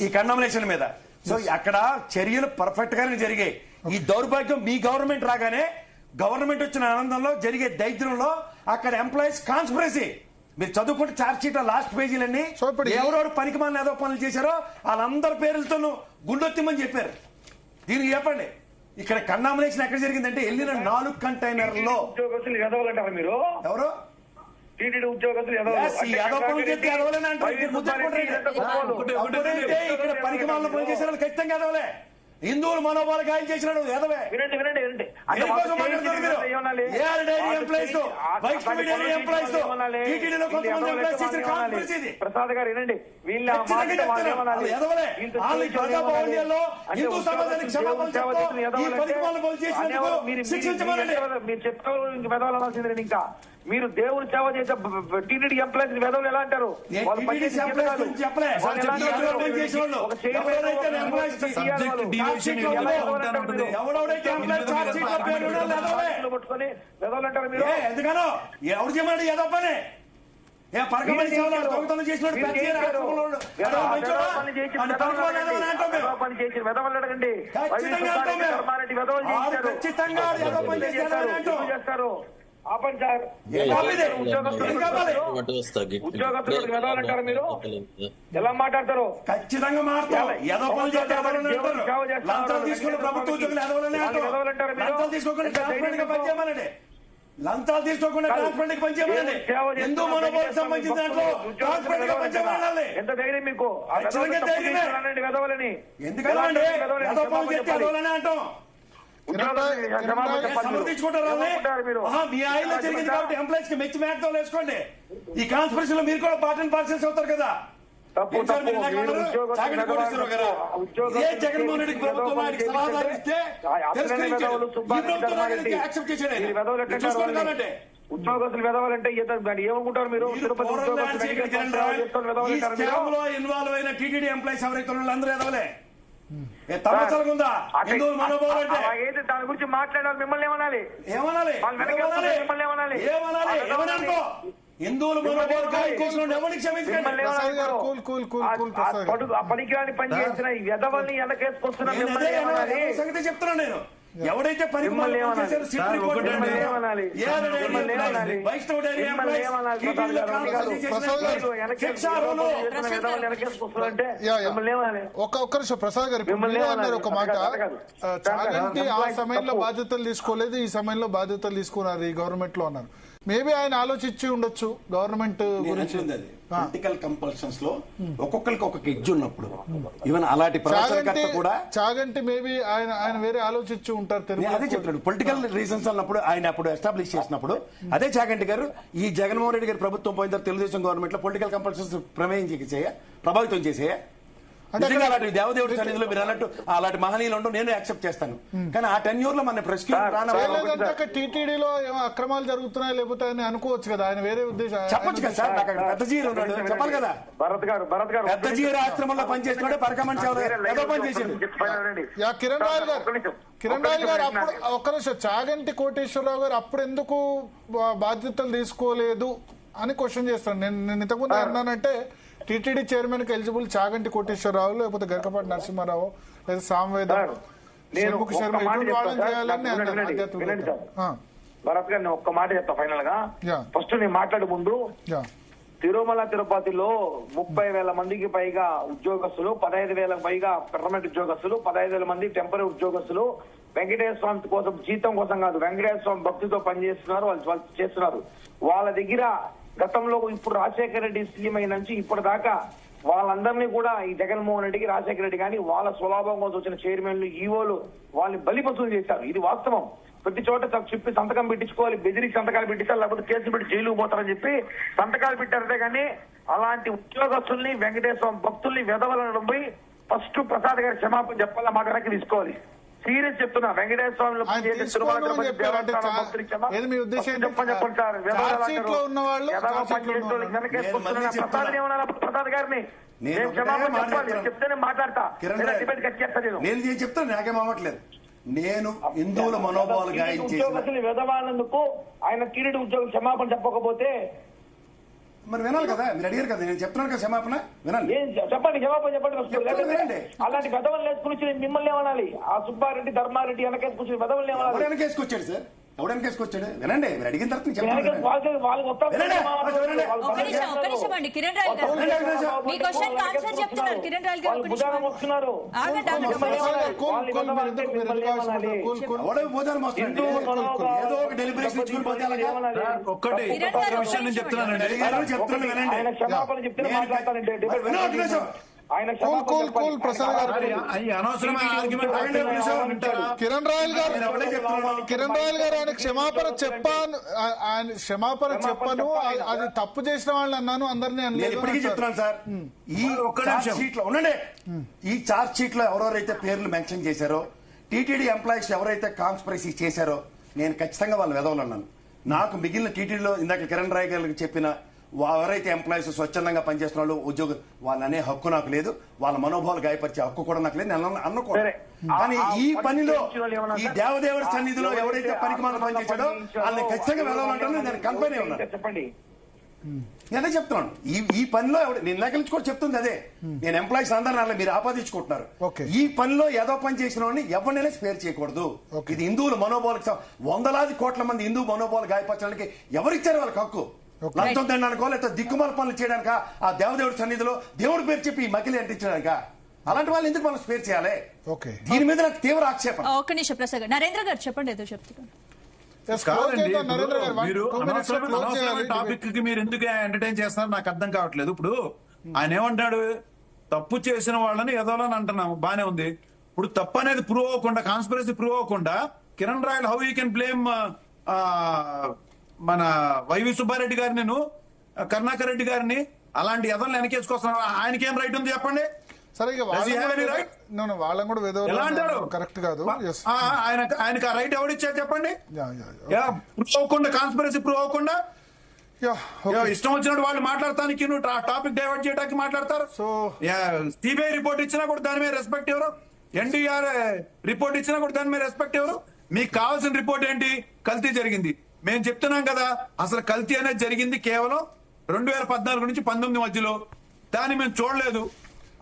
ఈ కండమ్నేషన్ మీద. సో అక్కడ చర్యలు పర్ఫెక్ట్ గానే జరిగాయి. ఈ దౌర్భాగ్యం మీ గవర్నమెంట్ రాగానే, గవర్నమెంట్ వచ్చిన ఆనందంలో జరిగే దైత్యంలో అక్కడ ఎంప్లాయీస్ కాన్స్పిరసీ. మీరు చదువుకుంటే చార్జ్ షీట్ లాస్ట్ పేజీలన్నీ ఎవరెవరు పనికిమాలిన ఏదో పనులు చేశారో వాళ్ళందరి పేర్లతోనూ గుండొత్తిమని చెప్పారు. దీనికి చెప్పండి, ఇక్కడ కండామినేషన్ ఎక్కడ జరిగిందంటే వెళ్ళిన 4 కంటైనర్లో ఉద్యోగస్తులు ఎదవాలంటారా మీరు? ఎవరు టీటీడీ ఉద్యోగస్తులు ఎదవలు. Yes, ఈ ఎదవ పనులు చేస్తే ఎదవలేని అంటారు. ఇక్కడ ముద్దు పెట్టుకుంటారు. అప్పుడైతే ఇక్కడ పనికిమాలిన పనులు చేసిన వాళ్ళు ఖచ్చితంగా ఎదవలే. హిందువుల మనోభావాలు గాయం చేసినాడు ఎదవే. వినండి అంటే దేనికోసం మాట్లాడుతున్నారు మీరు? ఏఆర్ డైరీ ఎంప్లాయీస్ తో, వైష్ణవి డైరీ ఎంప్లాయీస్ తో, టీటీడీలో కొంతమంది ఎంప్లాయీస్ చేసిన కాన్ఫరెన్స్ ఇది. ప్రసాద్ గారు వినండి, వీళ్ళ ఖచ్చితంగా చెప్తున్నారు. వాళ్ళు ఎదవలే. వాళ్ళు ఈ ప్రజాభవన్లో హిందూ సమాజానికి క్షమాపణ చెప్తూ ఈ పనికిమాలిన పనులు చేసినందుకు శిక్షించమనండి. మీరు చెప్తారు వెదవాల్సిందే. ఇంకా మీరు దేవుని సేవ చేసే టీటీడీ ఎంప్లాయీస్ వెదవులు ఎలా అంటారు? వాళ్ళు పనిచేసే జీతాలు. చెప్పలే. వాళ్ళు ఎలా అంటారు? ఒక చైర్మన్, ఎవడెవడైతే ఎంప్లాయీ ఛార్జ్ షీట్ లో పేరు ఉన్నాడో ఎదవలే. పట్టుకొని వెదవులు అంటారు మీరు. ఎందుకనో ఎవరు చేయమన్నాడు ఎదవ పని? ఏ పరకమని సేవలు దొంగతనం చేసినాడు పని చేసిన వెదవలు అడగండి. ఖచ్చితంగా ఎదవ పని చేస్తారు. ఆపండి సార్. ఉద్యోగస్తులకు వెదవలు అంటారు మీరు? ఎలా మాట్లాడతారు? ఖచ్చితంగా మాట్లాడతారు. ఎదవ పని చేస్తే లంచాలు తీసుకుని ప్రభుత్వ ఉద్యోగులు ఎదవలనే అంటారు. లంచాలు తీసుకోకుండా ట్రాన్స్పరెంట్ గా పనిచేయమనండి. లంచాలు తీసుకోకుండా ట్రాన్స్పరెంట్ గా పనిచేయమనండి. హిందూ మనోభావాలకు సంబంధించిన దాంట్లో ట్రాన్స్పరెంట్ గా పనిచేయమనాలి. ఎంత ధైర్యం మీకు? వెదవలని ఎందుకంటే ఎదవ పని చేస్తే ఎదవలనే అంటాం. సమర్థించుకుంటారు. మీ ఆయిల్లో జరిగింది కాబట్టి ఎంప్లాయీస్ కి మెచ్చి మేకతో వేసుకోండి. ఈ కాన్స్పిరసీ లో మీరు కూడా పార్ట్ అండ్ పార్సల్స్ అవుతారు కదా. జగన్మోహన్ రెడ్డి ప్రభుత్వం ఆయనకి సలహాదారు ఇస్తే ఉద్యోగస్తులు వెదవాలంటే ఏమనుకుంటారు మీరు? ఇన్వాల్వ్ అయిన టీటీడీ ఎంప్లాయీస్ ఎవరైతే అందరూ ఎదవలే. తమాచాలుందా హిందువుల మనోభావాలు అంటే దాని గురించి మాట్లాడాలి. మిమ్మల్ని ఏమనాలి? ఏమనాలి? మిమ్మల్ని ఏమనాలి? ఏమనాలి? ఏమనుకో హిందువుల మనోభావాలు గాయం చేసిన ఎవరికి క్షమించండి. పనికిరాని పని చేసిన వెదవల్ని వెనకేసుకొస్తున్నా సంగతి చెప్తున్నాను నేను. ఎవడైతే పనికిమాలిన పని చేశారో సిట్ రిపోర్ట్ వైష్ణవ్ డైరీ ఒక్క నిమిషం ప్రసాద్ గారు అన్నారు ఒక మాట. చాగంటి ఆ సమయంలో బాధ్యతలు తీసుకోలేదు, ఈ సమయంలో బాధ్యతలు తీసుకున్నారు ఈ గవర్నమెంట్ లో అన్నారు. మేబీ ఆయన ఆలోచించి ఉండొచ్చు గవర్నమెంట్ గురించి. పొలిటికల్ కంపల్షన్స్ లో ఒక్కొక్కరికి ఒక్కొక్క ఎడ్జ్ ఉన్నప్పుడు ఈవెన్ అలాంటి ప్రచారకర్త కూడా చాగంటి మేబీ ఆయన వేరే ఆలోచించి ఉంటారు. అదే చెప్తున్నాడు. పొలిటికల్ రీజన్స్ అన్నప్పుడు ఆయన అప్పుడు ఎస్టాబ్లిష్ చేసినప్పుడు అదే చాగంటి గారు ఈ జగన్మోహన్ రెడ్డి గారి ప్రభుత్వం పోయిన తర్వాత తెలుగుదేశం గవర్నమెంట్ లో పొలిటికల్ కంపల్షన్స్ ప్రభావితం చేసే నిజంగా అలాంటి దేవదేవుడి సన్నిధిలో మీరు అన్నట్టు అలాంటి మహనీయులు ఉండవు, నేను యాక్సెప్ట్ చేస్తాను. కానీ ఆ టెన్యూర్ లో మన ప్రెస్క్యూట్ టీటీడీలో ఏమో అక్రమాలు జరుగుతున్నాయి లేకపోతే అని అనుకోవచ్చు కదా. ఆయన వేరే ఉద్దేశం చెప్పొచ్చు కదా సార్. నాకు పెద్ద జీరు ఉన్నాడు చెప్పాలి కదా. భరత్ గారు పెద్ద జీరు ఆశ్రమంలో పనిచేస్తున్నాడు. పరకమని ఏదో పని చేసిండు. కిరణ్ రాయల్ గారు అప్పుడు ఒక్క నిమిషం చాగంటి కోటేశ్వరరావు గారు అప్పుడు ఎందుకు బాధ్యతలు తీసుకోలేదు అని క్వశ్చన్ చేస్తాను. నేను ఇంతకుముందు అన్నానంటే టీటీడీ చైర్మన్ కి ఎలిజిబుల్ చాగంటి కోటేశ్వరరావు లేకపోతే గరకపాటి నరసింహారావు లేదా సామవేద భరత్ గారు ఒక్క మాట చెప్తా ఫైనల్ గా. ఫస్ట్ నేను మాట్లాడే ముందు తిరుమల తిరుపతిలో 30,000 మందికి పైగా ఉద్యోగస్తులు, 15,000 పైగా పర్మనెంట్ ఉద్యోగస్తులు, 15,000 మంది టెంపరీ ఉద్యోగస్తులు వెంకటేశ్వర స్వామి కోసం జీతం కోసం కాదు వెంకటేశ్వర స్వామి భక్తితో పనిచేస్తున్నారు. వాళ్ళు చేస్తున్నారు. వాళ్ళ దగ్గర గతంలో ఇప్పుడు రాజశేఖర రెడ్డి సీఎం అయిన నుంచి ఇప్పటిదాకా వాళ్ళందరినీ కూడా ఈ జగన్మోహన్ రెడ్డికి రాజశేఖర రెడ్డి కానీ వాళ్ళ స్వలాభం కోసం వచ్చిన చైర్మన్లు ఈఓలు వాళ్ళని బలిపశువులు చేశారు. ఇది వాస్తవం. ప్రతి చోట చెప్పి సంతకం పెట్టించుకోవాలి, బెదిరికి సంతకాలు పెట్టించాలి, లేకపోతే కేసులు పెట్టి జైలుకు పోతారని చెప్పి సంతకాలు పెట్టారంటే కానీ అలాంటి ఉద్యోగస్తుల్ని వెంకటేశ్వర భక్తుల్ని వెదవలనడం పోయి ఫస్ట్ ప్రసాద్ గారి క్షమాపణ చెప్పాలి, మాట వెనక్కి తీసుకోవాలి. సీరియస్ చెప్తున్నా. వెంకటేశ్వర స్వామిలో చెప్పండి ప్రసాద్ ఏమన్నా ప్రసాద్ గారిని నేను క్షమాపణ చెప్పాలి. చెప్తేనే మాట్లాడతా. నేను చెప్తాను. నాకేం అవ్వట్లేదు. నేను హిందువుల మనోభావాలు గాయం ఉద్యోగస్తులు వెదవానందుకు ఆయన టీటీడీ ఉద్యోగం క్షమాపణ చెప్పకపోతే మరి వినాలి కదా. మీరు అడిగారు కదా, నేను చెప్తున్నాను కదా క్షమాపణ వినండి. చెప్పండి, క్షమాపణ చెప్పండి. అలాంటి వెదవలు వేసుకుని మిమ్మల్ని ఏమనాలి? ఆ సుబ్బారెడ్డి ధర్మారెడ్డి వెనకేసుకొచ్చి వెదవల్ని ఏమనాలి? వెనకేసుకొచ్చాడు సార్. ఎవడని కేసుకొచ్చాడు వినండి, మీరు అడిగిన తర్వాత నేను చెప్తాను వినండి. వాళ్ళకి మొత్తం వినండి, వినండి. ఒక్క నిమిషం అండి కిరణ్ రాయల్ గారు మీ క్వశ్చన్ ఆన్సర్ చెప్తున్నారు కిరణ్ రాయల్ గారు. ఒక్క నిమిషం వస్తున్నారు. ఆగండి ఆగండి. ఎవడో భోజనం వస్తున్నాడు. ఏదో ఒక డెలిబరేషన్ ఇచ్చుకుని పోతే అలాగా? ఒక్కటి ఒక్క విషయం నేను చెప్తున్నానండి. అడిగారు, చెప్తున్నాను వినండి. ఆయన క్షమాపణ చెప్తే మాట్లాడతానంటే మరి విను, ఒక నిమిషం. ఆయన కూల్ ప్రసాద్ గారు. ఈ అనవసరమైన ఆర్గ్యుమెంట్ కిరణ్ రాయల్ గారు ఆయన క్షమాపణ చెప్పను అది తప్పు చేసిన వాళ్ళని అన్నాను, అందరినీ నేను అనలేదు ఇప్పటికీ అంటారు. చెప్తున్నాను సార్, ఈ ఒక్క చార్జ్ నిమిషం. షీట్ లో ఉండండి. ఈ చార్జ్ షీట్ లో ఎవరెవరైతే పేర్లు మెన్షన్ చేశారో, టీటీడీ ఎంప్లాయీస్ ఎవరైతే కాన్స్పిరసీ చేశారో, నేను ఖచ్చితంగా వాళ్ళని వెదవలన్నాను. నాకు మిగిలిన టీటీడీలో ఇందాక కిరణ్ రాయ్ గారికి చెప్పిన ఎవరైతే ఎంప్లాయీస్ స్వచ్ఛందంగా పనిచేస్తున్న వాళ్ళు ఉద్యోగులు, వాళ్ళని అనే హక్కు నాకు లేదు, వాళ్ళ మనోభావాలు గాయపరిచే హక్కు కూడా నాకు లేదు, నేను అనుకోను. సరే. కానీ ఈ పనిలో ఈ సార్? దేవదేవుడి సన్నిధిలో ఎవరైతే పనికి మనం పనిచేశాడో వాళ్ళని ఖచ్చితంగా వెదవలంటాను. నేను కంపెనీ ఉన్నాను, చెప్పండి. నేనే చెప్తున్నాను. ఈ పనిలో నేను నకలించి కూడా చెప్తుంది అదే. నేను ఎంప్లాయీస్ అందరినీ మీరు ఆపాదించుకుంటున్నారు. Okay. ఈ పనిలో ఏదో పని చేసిన వాడిని ఎవరినైనా స్పేర్ చేయకూడదు. Okay. ఇది హిందువుల మనోభావాలకు వందలాది కోట్ల మంది హిందూ మనోభావాలు గాయపరచడానికి ఎవరిచ్చారు వాళ్ళకి హక్కు? Okay. లంచం తినడానికో లేకపోతే దిక్కుమాల పనులు చేయడానిక, ఆ దేవదేవుడి సన్నిధిలో దేవుడి పేరు చెప్పి ఈ మకిలి అంటించడానిక? అలాంటి వాళ్ళు ఎందుకు మనం స్పేర్ చేయాలి? Okay. దీని మీద నాకు తీవ్ర ఆక్షేపణ. ఒక్క నిమిషం ప్రసాద్ గారు. నరేంద్ర గారు చెప్పండి, ఏదో చెప్తున్నారు. Yes, close చేద్దాం, నరేంద్ర గారు. మీరు 2 minutes లో close చేయాలి. టాపిక్ కి మీరు ఎందుకు ఎంటర్టైన్ చేస్తున్నారు నాకు అర్థం కావట్లేదు. ఇప్పుడు ఆయన ఏమంటాడు, తప్పు చేసిన వాళ్ళని ఎదవాలని అంటున్నాము, బానే ఉంది. ఇప్పుడు తప్పు అనేది ప్రూవ్ అవ్వకుండా, కాన్స్పిరసీ ప్రూవ్ అవ్వకుండా Kiran royal how you can blame మన వైవి సుబ్బారెడ్డి గారిని, నేను కరుణాకర్ రెడ్డి గారిని అలాంటి ఎదవలను వెనకేసుకొస్తున్నారు. ఆయనకేం రైట్ ఉంది చెప్పండి? సరే, ఇక Does he have any right? వాళ్ళని కూడా ఎలా అంటారు? కరెక్ట్ కాదు. Yes. ఆయనకు ఆ రైట్ ఎవరిచ్చారు చెప్పండి? Yeah. ప్రూవ్ అవ్వకుండా, కాన్స్పిరసీ ప్రూవ్ అవ్వకుండా Okay. ఇష్టం వచ్చినట్టు వాళ్ళు మాట్లాడటానికి, నువ్వు టాపిక్ డైవర్ట్ చేయడానికి మాట్లాడతారు. So, సిబిఐ రిపోర్ట్ ఇచ్చినా కూడా దాని మీద రెస్పెక్ట్ ఎవరు? ఎన్టీఆర్ రిపోర్ట్ ఇచ్చినా కూడా దాని మీద రెస్పెక్ట్ ఎవరు? మీకు కావాల్సిన రిపోర్ట్ ఏంటి? కల్తీ జరిగింది. మేము చెప్తున్నాం కదా, అసలు కల్తీ అనేది జరిగింది కేవలం 2014 నుంచి 19 మధ్యలో. దాన్ని మేము చూడలేదు.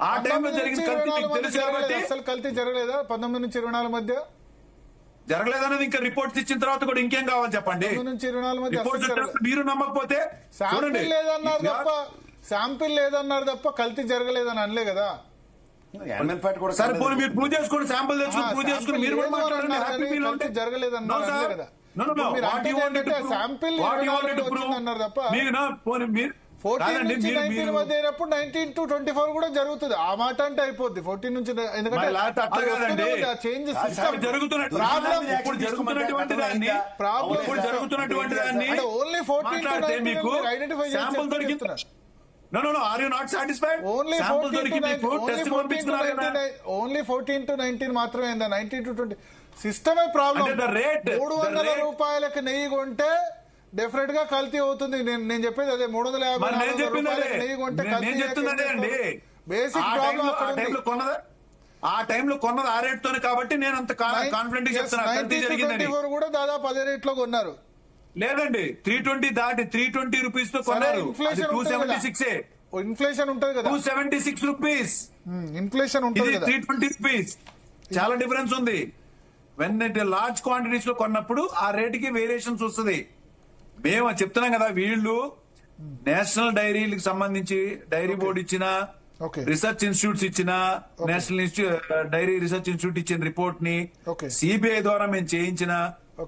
ఆ టైంలో జరిగిన కల్తీ మీకు తెలుసు కాబట్టి. అసలు కల్తీ జరగలేదా 19 నుంచి 24 మధ్య? జరగలేదనేది ఇంకా రిపోర్ట్స్ ఇచ్చిన తర్వాత కూడా ఇంకేం కావాలి చెప్పండి? 19 నుంచి 24 మధ్య రిపోర్ట్స్ అసలు వచ్చినప్పుడు మీరు నమ్మకపోతే చూడండి. శాంపిల్ లేదన్నారు తప్ప కల్తీ జరగలేదని అనలే కదా. యానిమల్ ఫ్యాట్ కూడా సరే పోనీ మీరు ప్రూవ్ చేసుకోండి, శాంపుల్ తెచ్చుకుని ప్రూవ్ చేసుకుని మీరు కూడా మాట్లాడండి. హ్యాపీ ఫీల్ ఉంటే జరగలేదన్నారు No, sir. కదా. No, no, no. మీరు What you wanted to prove? Sample What you wanted to prove? అన్నారు తప్ప మీరు నా పోనీ మీరు 14 కాదండి, నుంచి మీరు 19 మధ్య అయినప్పుడు 19 to 24 కూడా జరుగుతుంది. ఆ మాట అంటే అయిపోద్ది 14 నుంచి, ఎందుకంటే మరి లేకపోతే అట్లా కాదండి. చేంజ్ ఇప్పుడు జరుగుతున్నటువంటి దాన్ని ఇప్పుడు జరుగుతున్నటువంటి దాన్ని అంటే ఓన్లీ 14 to మాట్లాడితే 19 మీకు ఐడెంటిఫై శాంపుల్ దొరికింది. No, no, no. Are you not satisfied? Only sample దొరికి మీకు టెస్ట్ పంపించుకున్నారు కదా. ఓన్లీ 14 to 19 మాత్రమే. 19 to 20 సిస్టమే ప్రాబ్లం. అంటే the rate, 300 రూపాయలకు నెయ్యి కొంటే డెఫినెట్ గా కల్తీ అవుతుంది. నేను చెప్పేది అదే. 350 మరి నేను చెప్పింది అదే. నెయ్యి కొంటే నేను చెప్తున్నది అదే అండి. బేసిక్ ఆ ప్రాబ్లం టైంలో కొన్నది ఆ రేట్ తోనే కాబట్టి నేను అంత కాన్ఫిడెంట్ గా చెప్తున్నా కల్తీ జరిగిందని. 94 కూడా దాదాపు అదే రేట్ లో కొన్నారు. లేదండి, 320 దాటి 320 రూపీస్ తో కొన్నారు. ఇన్ఫ్లేషన్ 276 ఇన్ఫ్లేషన్ ఉంటుంది కదా. 276 రూపీస్. ఇన్ఫ్లేషన్ ఉంటుంది ఇది కదా. 320 రూపీస్. చాలా డిఫరెన్స్ ఉంది. వెన్ ఇట్ లార్జ్ క్వాంటిటీస్ లో కొన్నప్పుడు ఆ రేటుకి వేరియేషన్స్ వస్తుంది. మేము చెప్తున్నాం కదా, వీళ్ళు నేషనల్ డైరీలకు సంబంధించి డైరీ బోర్డు ఇచ్చిన, Okay. రీసెర్చ్ ఇన్స్టిట్యూట్స్ ఇచ్చిన, నేషనల్ డైరీ రీసెర్చ్ ఇన్స్టిట్యూట్ ఇచ్చిన రిపోర్ట్ ని Okay. సిబిఐ ద్వారా మేము చేయించిన,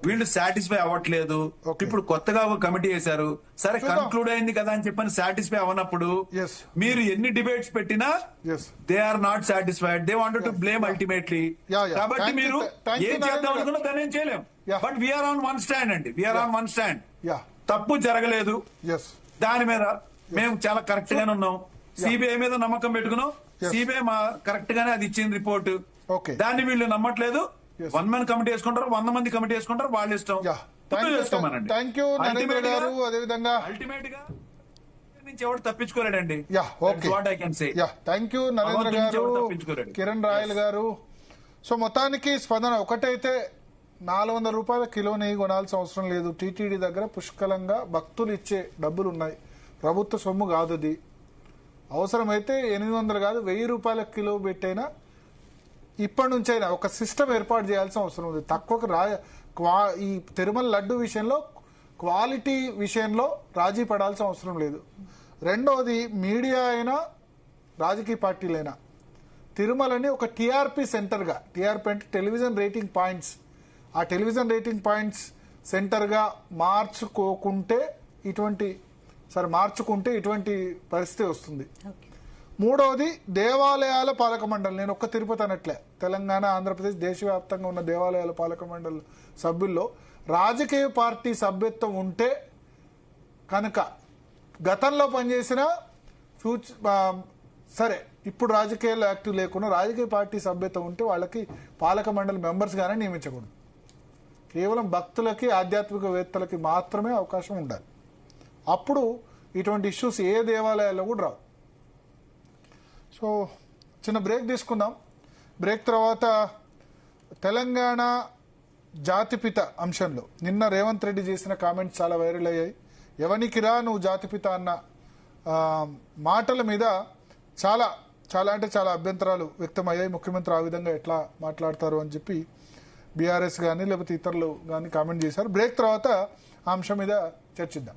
వీళ్ళు సాటిస్ఫై అవ్వట్లేదు. Okay. ఇప్పుడు కొత్తగా ఒక కమిటీ వేశారు. సరే చూద్దాం. కన్క్లూడ్ అయింది కదా అని చెప్పని సాటిస్ఫై అవ్వనప్పుడు Yes. మీరు ఎన్ని డిబేట్స్ పెట్టినా Yes. They are not satisfied. They wanted to blame ultimately. Yeah, yeah. కాబట్టి Thank you, మీరు thank you, ఏం చేద్దాం Narendra. అనుకున్నా దాన్ని ఏం చేయలేం. Yeah. But we are on one stand అండి. We are on one stand. Yeah. తప్పు జరగలేదు, ఎస్. దాని మీద మేము చాలా కరెక్ట్ గానే ఉన్నాం. సిబిఐ మీద నమ్మకం పెట్టుకున్నాం. Yes. సిబిఐ కరెక్ట్ గానే అది ఇచ్చింది రిపోర్ట్. Okay. దాన్ని వీళ్ళు నమ్మట్లేదు. Yes. 1 man కమిటీ వేసుకుంటారు, 100 మంది కమిటీ వేసుకుంటారు, వాళ్ళ ఇష్టం. యా. చేసుకోమనండి. థ్యాంక్ యూ నరేంద్ర గారు. అదేవిధంగా అల్టిమేట్ గా నుంచి ఎవరు తప్పించుకోలేడండి. Yeah. Okay. What I can say. Yeah. Thank you Narendra భగవంతుడి నుంచి గారు, ఎవరు తప్పించుకోలేడు. కిరణ్ రాయల్ గారు. సో మొత్తానికి స్పందన ఒకటైతే 400 రూపాయల కిలో నెయ్యి కొనాల్సిన అవసరం లేదు. టీటీడీ దగ్గర పుష్కలంగా భక్తులు ఇచ్చే డబ్బులు ఉన్నాయి. ప్రభుత్వ సొమ్ము కాదు అది. అవసరమైతే 800 కాదు 1000 రూపాయల కిలో పెట్టైనా ఇప్పటి నుంచైనా ఒక సిస్టమ్ ఏర్పాటు చేయాల్సిన అవసరం ఉంది. తక్కువకు ఈ తిరుమల లడ్డు విషయంలో క్వాలిటీ విషయంలో రాజీ పడాల్సిన అవసరం లేదు. రెండోది, మీడియా అయినా రాజకీయ పార్టీలైనా తిరుమలని ఒక టీఆర్పీ సెంటర్గా, టీఆర్పీ అంటే టెలివిజన్ రేటింగ్ పాయింట్స్, ఆ టెలివిజన్ రేటింగ్ పాయింట్స్ సెంటర్గా మార్చుకుంటే ఇటువంటి పరిస్థితి వస్తుంది. మూడవది, దేవాలయాల పాలక మండలి. నేను ఒక్క తిరుపతి అనట్లే, తెలంగాణ, ఆంధ్రప్రదేశ్, దేశవ్యాప్తంగా ఉన్న దేవాలయాల పాలక మండలి సభ్యుల్లో రాజకీయ పార్టీ సభ్యత్వం ఉంటే కనుక, గతంలో పనిచేసిన సరే ఇప్పుడు రాజకీయాల్లో యాక్టివ్ లేకుండా రాజకీయ పార్టీ సభ్యత్వం ఉంటే వాళ్ళకి పాలక మండలి మెంబర్స్గానే నియమించకూడదు. కేవలం భక్తులకి, ఆధ్యాత్మికవేత్తలకి మాత్రమే అవకాశం ఉండాలి. అప్పుడు ఇటువంటి ఇష్యూస్ ఏ దేవాలయాల్లో కూడా రావు. సో చిన్న బ్రేక్ తీసుకుందాం. బ్రేక్ తర్వాత తెలంగాణ జాతిపిత అంశంలో నిన్న రేవంత్ రెడ్డి చేసిన కామెంట్స్ చాలా వైరల్ అయ్యాయి. ఎవనికిరా నువ్వు జాతిపిత అన్న మాటల మీద చాలా అభ్యంతరాలు వ్యక్తమయ్యాయి. ముఖ్యమంత్రి ఆ విధంగా ఎట్లా మాట్లాడతారు అని చెప్పి బీఆర్ఎస్ కానీ లేకపోతే ఇతరులు కానీ కామెంట్ చేశారు. బ్రేక్ తర్వాత ఆ అంశం మీద చర్చిద్దాం.